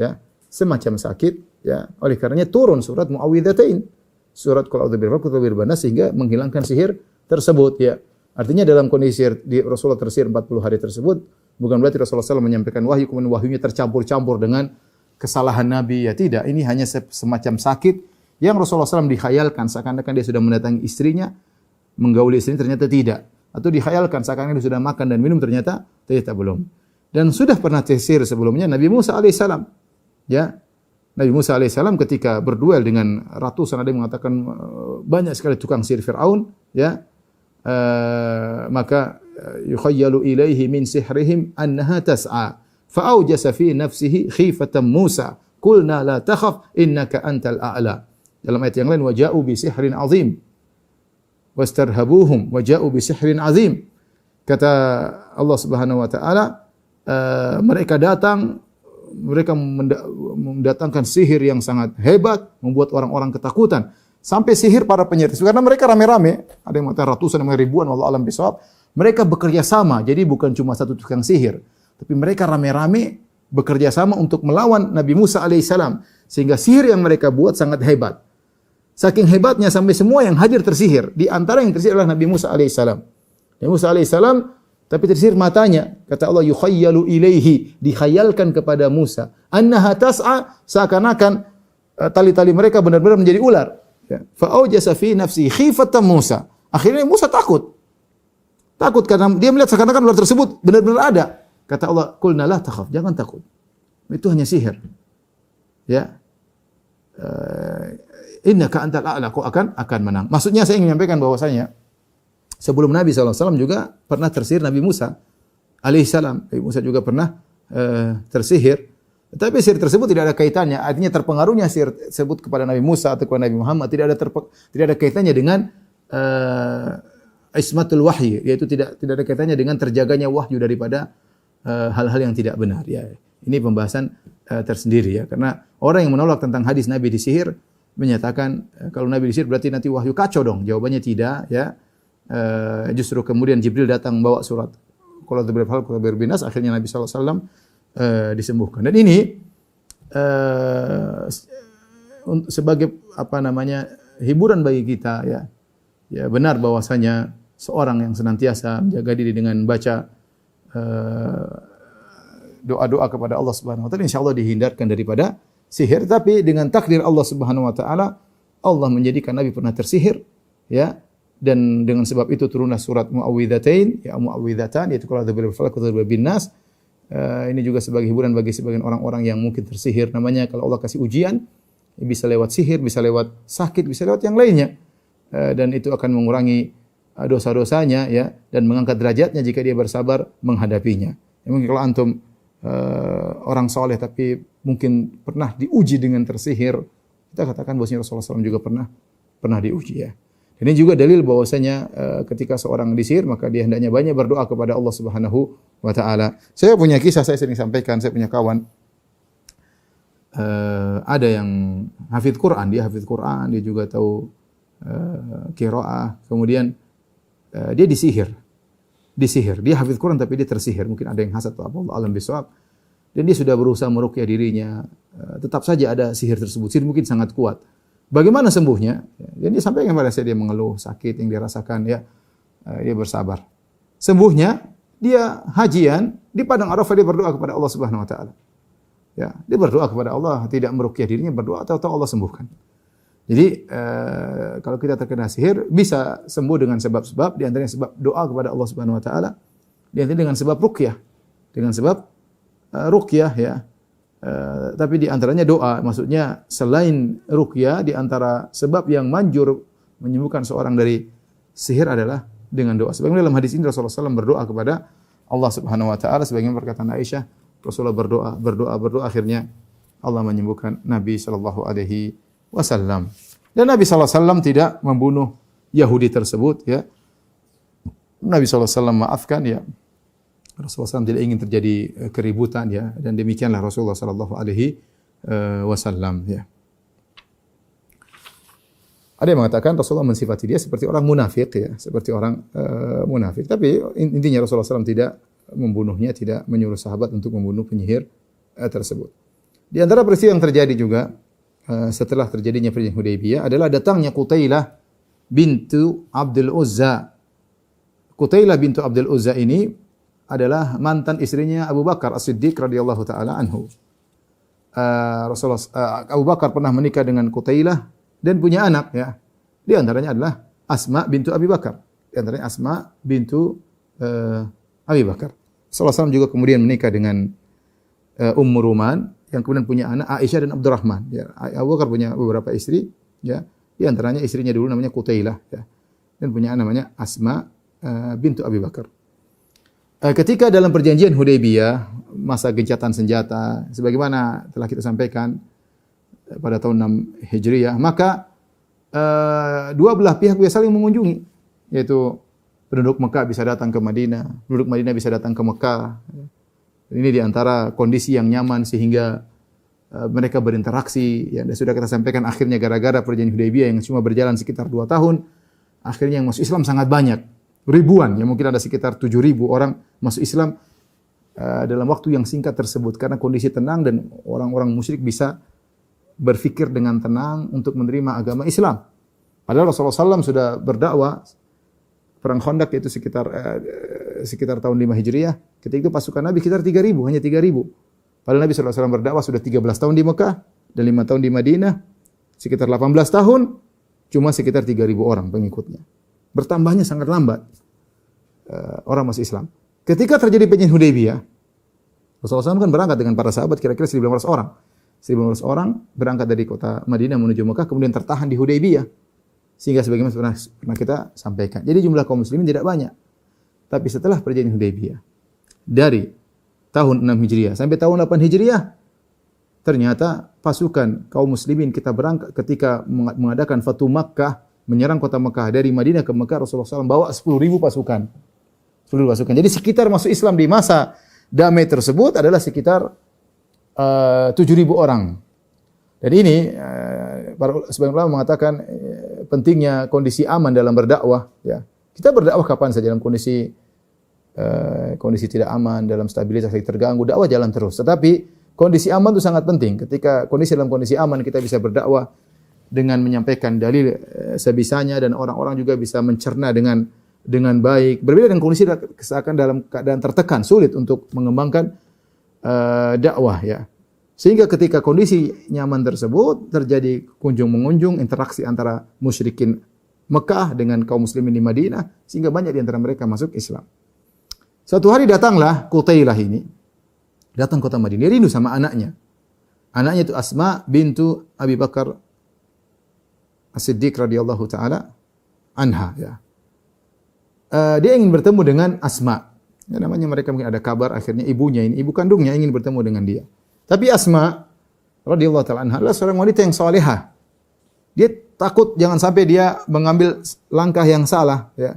ya, semacam sakit, ya. Oleh karenanya turun surat Muawwidzatain, surat Qul a'udzu birabbil falaq, qul nas, sehingga menghilangkan sihir tersebut, ya. Artinya dalam kondisi Rasulullah tersihir 40 hari tersebut, bukan berarti Rasulullah SAW menyampaikan wahyu kemudian wahyunya tercampur-campur dengan kesalahan Nabi, ya, tidak. Ini hanya semacam sakit yang Rasulullah SAW dikhayalkan seakan-akan dia sudah mendatangi istrinya, menggauli istrinya, ternyata tidak. Atau dikhayalkan seakan-akan dia sudah makan dan minum, ternyata belum. Dan sudah pernah disihir sebelumnya Nabi Musa alaihissalam, ya. Nabi Musa alaihissalam ketika berduel dengan ratusan, ada yang mengatakan banyak sekali tukang sihir Fir'aun, ya. Maka yukhayyalu ilaihi min sihrihim annaha tas'a fa'awjasa fi nafsihi khifatan Musa qulna la takhaf innaka antal a'la. Dalam ayat yang lain, waja'u bi sihrin azim wastarhabuhum waja'u bi sihrin azim. Kata Allah Subhanahu wa taala, mereka mendatangkan sihir yang sangat hebat, membuat orang-orang ketakutan. Sampai sihir para penyihir, karena mereka rame-rame, ada yang mengatakan ratusan, ada yang ribuan, wallahu alam bisawab. Mereka bekerja sama, jadi bukan cuma satu tukang sihir, tapi mereka rame-rame bekerja sama untuk melawan Nabi Musa alaihissalam, sehingga sihir yang mereka buat sangat hebat. Saking hebatnya sampai semua yang hadir tersihir. Di antara yang tersihir adalah Nabi Musa alaihissalam. Nabi Musa alaihissalam, tapi tersihir matanya. Kata Allah, yukhayyalu ilaihi, dikhayalkan kepada Musa, annaha tas'a, seakan-akan tali-tali mereka benar-benar menjadi ular. Fa'awjasa fi nafsi khifatan Musa. Akhirnya Musa takut. Takut karena dia melihat seakan-akan ular tersebut benar-benar ada. Kata Allah, qulna la takhaf, jangan takut. Itu hanya sihir. Ya. Innaka antal a'la, kau akan menang. Maksudnya saya ingin menyampaikan bahwasanya sebelum Nabi SAW juga pernah tersihir Nabi Musa alaihissalam. Nabi Musa juga pernah tersihir. Tapi sihir tersebut tidak ada kaitannya. Artinya terpengaruhnya sihir tersebut kepada Nabi Musa atau kepada Nabi Muhammad tidak ada kaitannya dengan ismatul wahyi, yaitu tidak ada kaitannya dengan terjaganya wahyu daripada hal-hal yang tidak benar. Ya, ini pembahasan tersendiri, ya. Karena orang yang menolak tentang hadis Nabi disihir menyatakan kalau Nabi disihir berarti nanti wahyu kacau dong. Jawabannya tidak, ya. Justru kemudian Jibril datang membawa surat Qul a'udzu birabbil falaq, qul a'udzu birabbin nas, akhirnya Nabi sallallahu alaihi wasallam disembuhkan. Dan ini sebagai hiburan bagi kita, ya. Ya, benar bahwasanya seorang yang senantiasa menjaga diri dengan baca doa-doa kepada Allah Subhanahu wa taala, insyaallah dihindarkan daripada sihir. Tapi dengan takdir Allah Subhanahu wa taala, Allah menjadikan Nabi pernah tersihir, ya. Dan dengan sebab itu turunlah surat Muawwidzatain, ya, Muawwidzatan, yaitu Qul a'udzu birabbil falaq, qul a'udzu birabbin nas. Ini juga sebagai hiburan bagi sebagian orang-orang yang mungkin tersihir. Namanya kalau Allah kasih ujian, bisa lewat sihir, bisa lewat sakit, bisa lewat yang lainnya. Dan itu akan mengurangi dosa-dosanya, ya, dan mengangkat derajatnya jika dia bersabar menghadapinya. Ya, mungkin kalau antum orang soleh tapi mungkin pernah diuji dengan tersihir, kita katakan bahwasanya Rasulullah SAW juga pernah diuji, ya. Dan ini juga dalil bahwasanya ketika seorang disihir maka dia hendaknya banyak berdoa kepada Allah Subhanahu wa taala. Saya punya kisah, saya sering sampaikan, saya punya kawan ada yang hafidz Quran, dia juga tahu qiraah, kemudian dia disihir. Dia hafidz Quran tapi dia tersihir, mungkin ada yang hasad atau apa, Allah alam bisawab. dan dia sudah berusaha meruqyah dirinya, tetap saja ada sihir tersebut. Sihir mungkin sangat kuat. Bagaimana sembuhnya? Dan dia sampaikan kepada saya, dia mengeluh sakit yang dirasakan, ya, dia bersabar. Sembuhnya, dia hajian di padang Arafah, dia berdoa kepada Allah Subhanahu wa taala. Ya, dia berdoa kepada Allah, tidak meruqyah dirinya, berdoa atau Allah sembuhkan. Jadi kalau kita terkena sihir bisa sembuh dengan sebab-sebab, di antaranya sebab doa kepada Allah Subhanahu wa taala, di antaranya dengan sebab ruqyah. Dengan sebab ruqyah, ya. Tapi di antaranya doa, maksudnya selain ruqyah, di antara sebab yang manjur menyembuhkan seorang dari sihir adalah dengan doa. Sebagaimana dalam hadis ini Rasulullah SAW berdoa kepada Allah Subhanahu wa taala, sebagaimana perkataan Aisyah, Rasulullah berdoa, akhirnya Allah menyembuhkan Nabi sallallahu alaihi wasallam. Dan Nabi sallallahu alaihi wasallam tidak membunuh Yahudi tersebut, ya. Nabi sallallahu alaihi wasallam maafkan, ya. Rasulullah SAW tidak ingin terjadi keributan, ya, dan demikianlah Rasulullah sallallahu alaihi wasallam, ya. Ada yang mengatakan Rasulullah mensifati dia seperti orang munafik, ya, seperti orang munafik. Tapi intinya Rasulullah SAW tidak membunuhnya, tidak menyuruh sahabat untuk membunuh penyihir tersebut. Di antara peristiwa yang terjadi juga setelah terjadinya perjanjian Hudaybiyah adalah datangnya Qutailah bintu Abdul Uzza. Qutailah bintu Abdul Uzza ini adalah mantan istrinya Abu Bakar As-Siddiq radhiyallahu taala anhu. Abu Bakar pernah menikah dengan Qutailah dan punya anak, ya. Di antaranya adalah Asma bintu Abi Bakar. Di antaranya Asma bintu Abi Bakar. Rasulullah SAW juga kemudian menikah dengan Ummu Ruman yang kemudian punya anak Aisyah dan Abdurrahman. Ya, Abu Bakar punya beberapa istri, ya. Di antaranya istrinya dulu namanya Qutailah, ya. Dan punya anak namanya Asma bintu Abi Bakar. Ketika dalam perjanjian Hudaybiyah, masa gencatan senjata, sebagaimana telah kita sampaikan pada tahun 6 Hijriah, maka dua belah pihak bisa saling mengunjungi, yaitu penduduk Mekah bisa datang ke Madinah, penduduk Madinah bisa datang ke Mekah. Ini di antara kondisi yang nyaman sehingga mereka berinteraksi. Ya, dan sudah kita sampaikan akhirnya gara-gara perjanjian Hudaybiyah yang cuma berjalan sekitar 2 tahun, akhirnya yang masuk Islam sangat banyak. Ribuan, ya mungkin ada sekitar 7.000 orang masuk Islam dalam waktu yang singkat tersebut. Karena kondisi tenang dan orang-orang musyrik bisa berfikir dengan tenang untuk menerima agama Islam. Padahal Rasulullah SAW sudah berdakwah. Perang Khandaq itu sekitar tahun 5 Hijriah. Ketika itu pasukan Nabi sekitar 3.000, hanya 3.000. Padahal Nabi SAW berdakwah sudah 13 tahun di Mekah dan 5 tahun di Madinah. Sekitar 18 tahun, cuma sekitar 3.000 orang pengikutnya. Bertambahnya sangat lambat orang masuk Islam. Ketika terjadi perjanjian Hudaybiyah, Rasulullah SAW kan berangkat dengan para sahabat kira-kira 1.500 orang. 1.500 orang berangkat dari kota Madinah menuju Mekah, kemudian tertahan di Hudaybiyah. Sehingga sebagaimana pernah kita sampaikan. Jadi jumlah kaum muslimin tidak banyak. Tapi setelah perjanjian Hudaybiyah, dari tahun 6 Hijriah sampai tahun 8 Hijriah, ternyata pasukan kaum muslimin kita berangkat ketika mengadakan Fatu Makkah, menyerang kota Mekah dari Madinah ke Mekah, Rasulullah SAW bawa 10.000 pasukan. 10.000 pasukan. Jadi sekitar masuk Islam di masa damai tersebut adalah sekitar 7.000 orang. Dan ini para sebagian ulama mengatakan pentingnya kondisi aman dalam berdakwah, ya. Kita berdakwah kapan saja dalam kondisi tidak aman, dalam stabilitas yang terganggu, dakwah jalan terus. Tetapi kondisi aman itu sangat penting. Ketika dalam kondisi aman kita bisa berdakwah dengan menyampaikan dalil sebisanya dan orang-orang juga bisa mencerna dengan baik. Berbeda dengan kondisi seakan dalam keadaan tertekan, sulit untuk mengembangkan dakwah, ya. Sehingga ketika kondisi nyaman tersebut terjadi kunjung-mengunjung, interaksi antara musyrikin Mekah dengan kaum muslimin di Madinah, sehingga banyak di antara mereka masuk Islam. Suatu hari datanglah Qutailah ini, datang kota Madinah, dia rindu sama anaknya. Anaknya itu Asma bintu Abi Bakar As-Siddiq radhiyallahu taala anha, ya. Dia ingin bertemu dengan Asma. Ya, namanya mereka mungkin ada kabar akhirnya ibunya ini, ibu kandungnya ingin bertemu dengan dia. Tapi Asma radhiyallahu taala anha adalah seorang wanita yang salehah. Dia takut jangan sampai dia mengambil langkah yang salah, ya.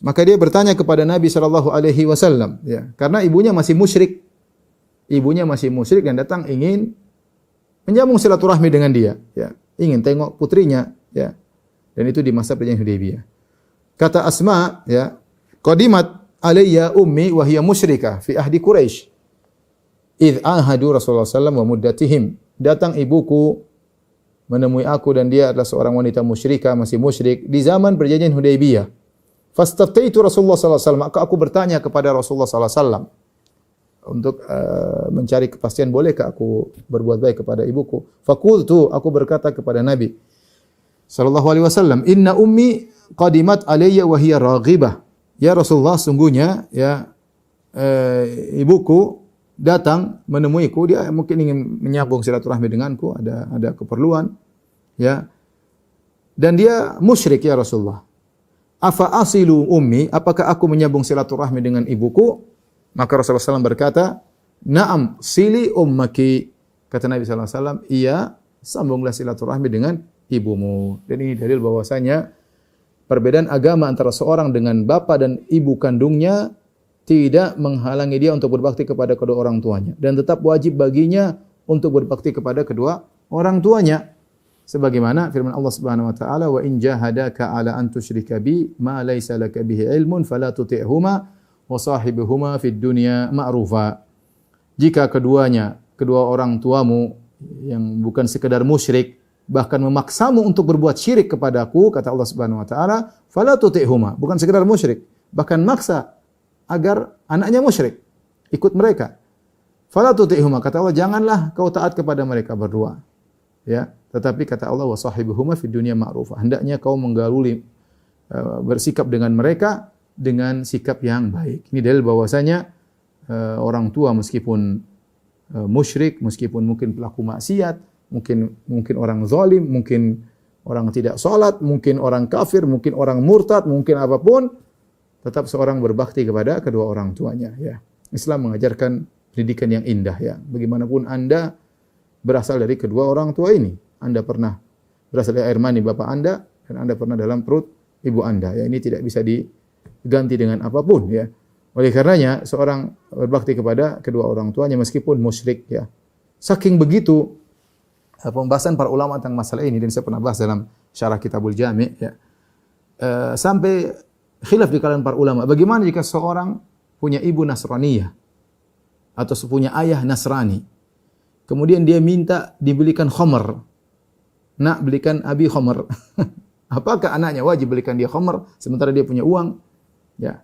Maka dia bertanya kepada Nabi sallallahu alaihi wasallam, ya. Karena ibunya masih musyrik. Ibunya masih musyrik dan datang ingin menyambung silaturahmi dengan dia, ya. Ingin tengok putrinya, ya. Dan itu di masa perjanjian Hudaybiyah. Kata Asma, ya, qadimat alayya ummi wa hiya musyrikah fi ahdi Quraisy. Idh ahadu Rasulullah sallallahu wa muddatihim. Datang ibuku menemui aku dan dia adalah seorang wanita musyrikah, masih musyrik di zaman perjanjian Hudaybiyah. Fastaftaitu Rasulullah sallallahu alaihi wasallam, maka aku bertanya kepada Rasulullah sallallahu alaihi wasallam untuk mencari kepastian bolehkah aku berbuat baik kepada ibuku. Faqultu, aku berkata kepada Nabi sallallahu alaihi wasallam, "Inna ummi qadimat alayya wa hiya raghibah." Ya Rasulullah, sungguhnya ya ibuku datang menemuiku, dia mungkin ingin menyambung silaturahmi denganku, ada keperluan, ya. Dan dia musyrik ya Rasulullah. Afa asilu ummi, apakah aku menyambung silaturahmi dengan ibuku? Maka Rasulullah SAW berkata, "Na'am, sili ummaki." Kata Nabi SAW, "Iya, sambunglah silaturahmi dengan ibumu." Dan ini dalil bahwasanya perbedaan agama antara seorang dengan bapa dan ibu kandungnya tidak menghalangi dia untuk berbakti kepada kedua orang tuanya, dan tetap wajib baginya untuk berbakti kepada kedua orang tuanya. Sebagaimana firman Allah Subhanahu wa taala, "Wa in jahadaka 'ala an tusyrika bi ma laysa laka bihi ilmun fala tuti'huma wa sahibuhuma fid dunya ma'rufa." Jika kedua orang tuamu yang bukan sekedar musyrik bahkan memaksamu untuk berbuat syirik kepadaku, kata Allah Subhanahu wa taala, fala tuti'huma, bukan sekedar musyrik, bahkan maksa agar anaknya musyrik, ikut mereka. Fala tuti'huma, kata Allah, janganlah kau taat kepada mereka berdua. Ya, tetapi kata Allah, wa sahibuhuma fid dunya ma'rufa, hendaknya kau menggauli bersikap dengan mereka dengan sikap yang baik. Ini dalil bahwasanya orang tua meskipun musyrik, meskipun mungkin pelaku maksiat, mungkin orang zalim, mungkin orang tidak salat, mungkin orang kafir, mungkin orang murtad, mungkin apapun, tetap seorang berbakti kepada kedua orang tuanya, ya. Islam mengajarkan pendidikan yang indah, ya. Bagaimanapun Anda berasal dari kedua orang tua ini. Anda pernah berasal dari air mani bapak Anda dan Anda pernah dalam perut ibu Anda, ya. Ini tidak bisa diganti dengan apapun, ya. Oleh karenanya seorang berbakti kepada kedua orang tuanya meskipun musyrik, ya. Saking begitu pembahasan para ulama tentang masalah ini, dan saya pernah bahas dalam syarah Kitabul Jami', ya. Sampai khilaf di kalangan para ulama, bagaimana jika seorang punya ibu Nasraniyah atau punya ayah Nasrani, kemudian dia minta dibelikan khamr. Nak, belikan abi khamr. Apakah anaknya wajib belikan dia khamr sementara dia punya uang? Ya.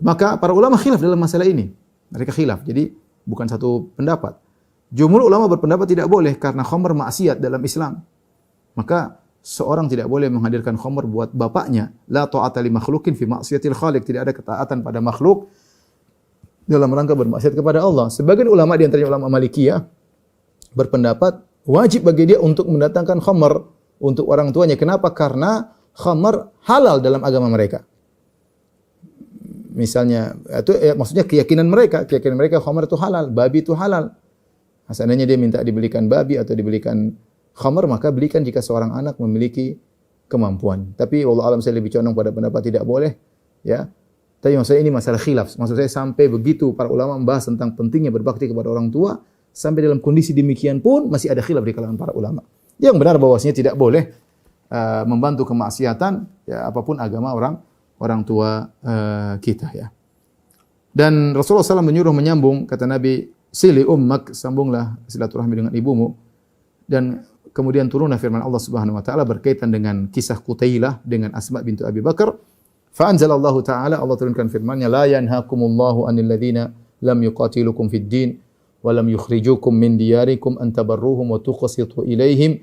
Maka para ulama khilaf dalam masalah ini. Mereka khilaf. Jadi bukan satu pendapat. Jumhur ulama berpendapat tidak boleh karena khamr maksiat dalam Islam. Maka seorang tidak boleh menghadirkan khamr buat bapaknya. La ta'ata li makhluqin fi ma'siyatil khaliq. Tidak ada ketaatan pada makhluk dalam rangka bermaksiat kepada Allah. Sebagian ulama di antaranya ulama Malikiyah berpendapat wajib bagi dia untuk mendatangkan khamr untuk orang tuanya. Kenapa? Karena khamr halal dalam agama mereka. Misalnya, itu maksudnya keyakinan mereka khamr itu halal, babi itu halal. Seandainya dia minta dibelikan babi atau dibelikan khamr, maka belikan jika seorang anak memiliki kemampuan. Tapi wallahu alam, saya lebih condong pada pendapat tidak boleh, ya. Tapi maksud saya ini masalah khilaf. Maksud saya sampai begitu para ulama membahas tentang pentingnya berbakti kepada orang tua, sampai dalam kondisi demikian pun masih ada khilaf di kalangan para ulama. Yang benar bahwasanya tidak boleh membantu kemaksiatan, ya, apapun agama orang tua kita, ya. Dan Rasulullah SAW menyuruh menyambung, kata Nabi, sili ummak, sambunglah silaturahmi dengan ibumu. Dan kemudian turunlah firman Allah Subhanahu wa taala berkaitan dengan kisah Qutailah dengan Asma bintu Abi Bakar. Fa anzalallahu taala, Allah turunkan firman-Nya, la yanhaakumullahu 'anil ladzina lam yuqatilukum fid din wa lam yukhrijukum min diyarikum an tabarruhum wa tuqsitu ilaihim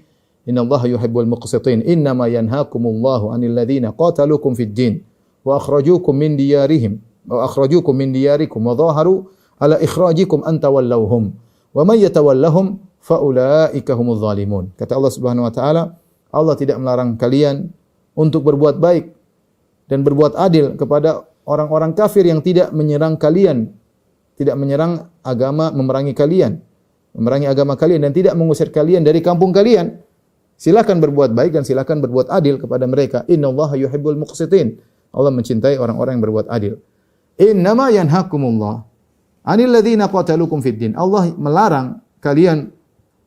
innallaha yuhibbul muqsitin. Innama yanhaakumullahu 'anil ladzina qataluukum fid din wa akhrajukum min diyarihim wa akhrajukum min diyarikum wa dhaharu ala ikhrajikum an tawallawhum wa may yatawallahum faulaika humuz zalimun. Kata Allah Subhanahu wa taala, Allah tidak melarang kalian untuk berbuat baik dan berbuat adil kepada orang-orang kafir yang tidak menyerang kalian, tidak menyerang agama, memerangi agama kalian dan tidak mengusir kalian dari kampung kalian. Silakan berbuat baik dan silakan berbuat adil kepada mereka. Innallaha yuhibbul muqsitin. Allah mencintai orang-orang yang berbuat adil. Innama yanhakumullah 'anil ladzina qataluukum fid din. Allah melarang kalian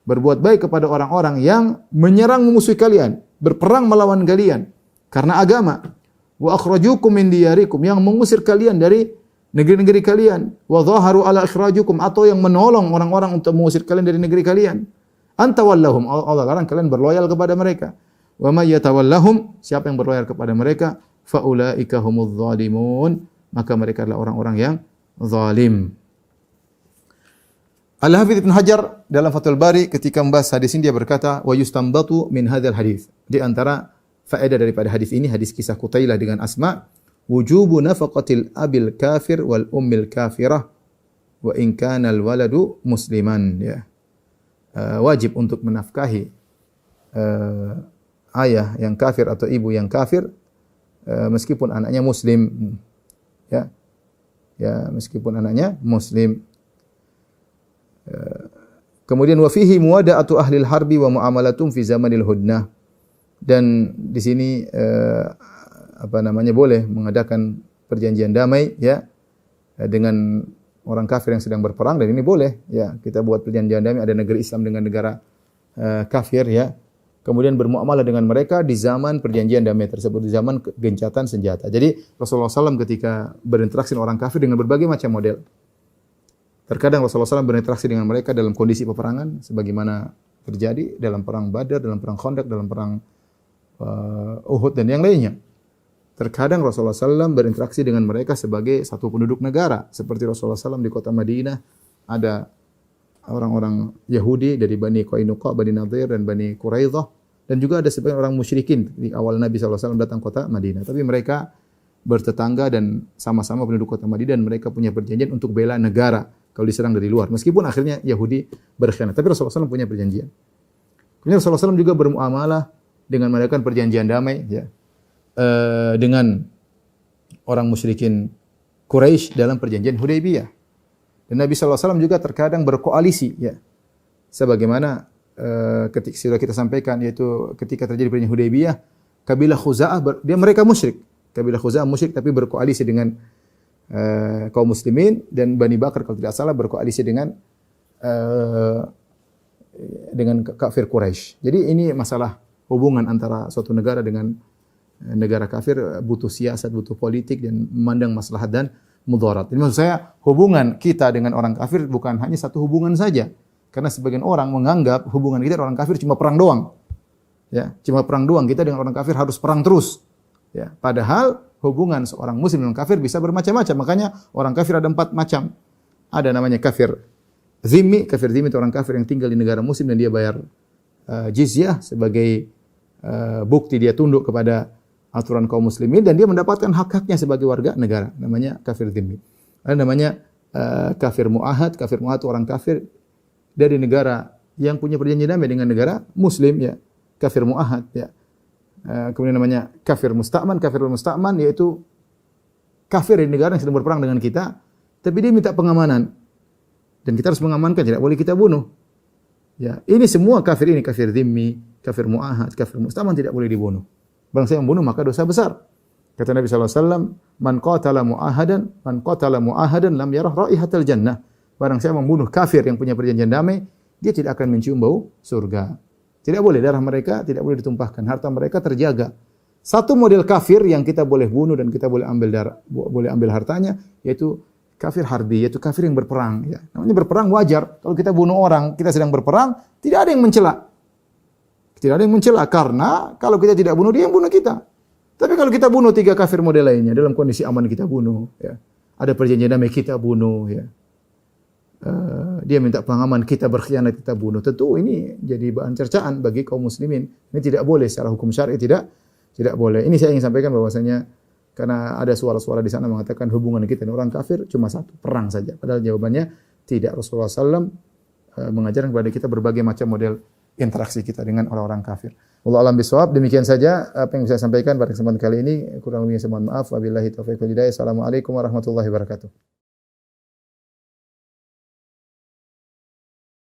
berbuat baik kepada orang-orang yang menyerang memusuhi kalian, berperang melawan kalian karena agama. Wa akhrajukum min diyarikum, yang mengusir kalian dari negeri-negeri kalian, wa dhaharu ala ikhrajukum, atau yang menolong orang-orang untuk mengusir kalian dari negeri kalian. Anta wallahum, Allah larang kalian berloyal kepada mereka. Wa may yatawallahum, siapa yang berloyal kepada mereka, fa ulaika humudz zalimun, maka mereka adalah orang-orang yang zalim. Al-Hafidz Ibnu Hajar dalam Fathul Bari ketika membahas hadis ini dia berkata, wa yustanbatu min hadzal hadis. Di antara faedah daripada hadis ini, hadis kisah Qutailah dengan Asma, wujubu nafaqatil abil kafir wal ummil kafirah wa in kana al waladu musliman, ya. Wajib untuk menafkahi ayah yang kafir atau ibu yang kafir meskipun anaknya muslim, ya. Ya, meskipun anaknya muslim. Kemudian wa fihi muwada'atu ahlil harbi wa muamalatum fi zamanil hudnah. Dan di sini boleh mengadakan perjanjian damai, ya, dengan orang kafir yang sedang berperang, dan ini boleh, ya, kita buat perjanjian damai, ada negeri Islam dengan negara kafir, ya. Kemudian bermuamalah dengan mereka di zaman perjanjian damai tersebut, di zaman gencatan senjata. Jadi Rasulullah SAW ketika berinteraksi dengan orang kafir dengan berbagai macam model. Terkadang Rasulullah SAW berinteraksi dengan mereka dalam kondisi peperangan, sebagaimana terjadi dalam perang Badar, dalam perang Khandaq, dalam perang Uhud dan yang lainnya. Terkadang Rasulullah SAW berinteraksi dengan mereka sebagai satu penduduk negara, seperti Rasulullah SAW di kota Madinah ada orang-orang Yahudi dari Bani Qainuqa, Bani Nadir dan Bani Quraidah, dan juga ada sebagian orang musyrikin di awal Nabi SAW datang kota Madinah. Tapi mereka bertetangga dan sama-sama penduduk kota Madinah, dan mereka punya perjanjian untuk bela negara kalau diserang dari luar. Meskipun akhirnya Yahudi berkhianat, tapi Rasulullah SAW punya perjanjian. Kemudian Rasulullah SAW juga bermuamalah dengan melakukan perjanjian damai, ya, dengan orang musyrikin Quraisy dalam perjanjian Hudaybiyah. Dan Nabi SAW juga terkadang berkoalisi, ya, sebagaimana ketika sudah kita sampaikan, yaitu ketika terjadi perjanjian Hudaybiyah, kabilah Khuza'ah mereka musyrik. Kabilah Khuza'ah musyrik tapi berkoalisi dengan kaum muslimin, dan Bani Bakar kalau tidak salah berkoalisi dengan kafir Quraisy. Jadi ini masalah hubungan antara suatu negara dengan negara kafir butuh siasat, butuh politik, dan memandang maslahat dan mudarat. Jadi maksud saya hubungan kita dengan orang kafir bukan hanya satu hubungan saja. Karena sebagian orang menganggap hubungan kita dengan orang kafir cuma perang doang. Ya, cuma perang doang. Kita dengan orang kafir harus perang terus. Ya, padahal hubungan seorang muslim dengan kafir bisa bermacam-macam. Makanya orang kafir ada 4 macam. Ada namanya kafir zimmi. Kafir zimmi itu orang kafir yang tinggal di negara muslim dan dia bayar jizyah sebagai bukti dia tunduk kepada aturan kaum muslimin, dan dia mendapatkan hak-haknya sebagai warga negara. Namanya kafir zimmi. Ada namanya kafir mu'ahad. Kafir mu'ahad itu orang kafir dari negara yang punya perjanjian damai dengan negara muslim, ya. Kafir mu'ahad, ya. Kemudian namanya kafir musta'man. Kafir musta'man yaitu kafir di negara yang sedang berperang dengan kita, tapi dia minta pengamanan dan kita harus mengamankan, tidak boleh kita bunuh. Ya, ini semua kafir ini, kafir zimmi, kafir mu'ahad, kafir musta'man tidak boleh dibunuh. Barang siapa membunuh maka dosa besar. Kata Nabi SAW, man qatala mu'ahadan lam yarah raihatal jannah. Barang siapa membunuh kafir yang punya perjanjian damai, dia tidak akan mencium bau surga. Tidak boleh darah mereka, tidak boleh ditumpahkan, harta mereka terjaga. Satu model kafir yang kita boleh bunuh dan kita boleh ambil hartanya, yaitu kafir harbi, yaitu kafir yang berperang. Ya. Namanya berperang wajar. Kalau kita bunuh orang, kita sedang berperang, tidak ada yang mencela. Tidak ada yang mencela karena kalau kita tidak bunuh, dia yang bunuh kita. Tapi kalau kita bunuh 3 kafir model lainnya dalam kondisi aman, kita bunuh. Ya. Ada perjanjian damai, kita bunuh. Ya. Dia minta pengaman, kita berkhianat, kita bunuh. Tentu ini jadi bahan cercaan bagi kaum muslimin. Ini tidak boleh secara hukum syar'i, tidak boleh. Ini saya ingin sampaikan bahwasanya karena ada suara-suara di sana mengatakan hubungan kita dengan orang kafir cuma satu, perang saja. Padahal jawabannya tidak. Rasulullah SAW mengajarkan kepada kita berbagai macam model interaksi kita dengan orang-orang kafir. Wallahu a'lam bishawab. Demikian saja apa yang bisa saya sampaikan pada kesempatan kali ini. Kurang lebihnya saya mohon maaf. Wabillahi taufiq wal hidayah. Assalamualaikum warahmatullahi wabarakatuh.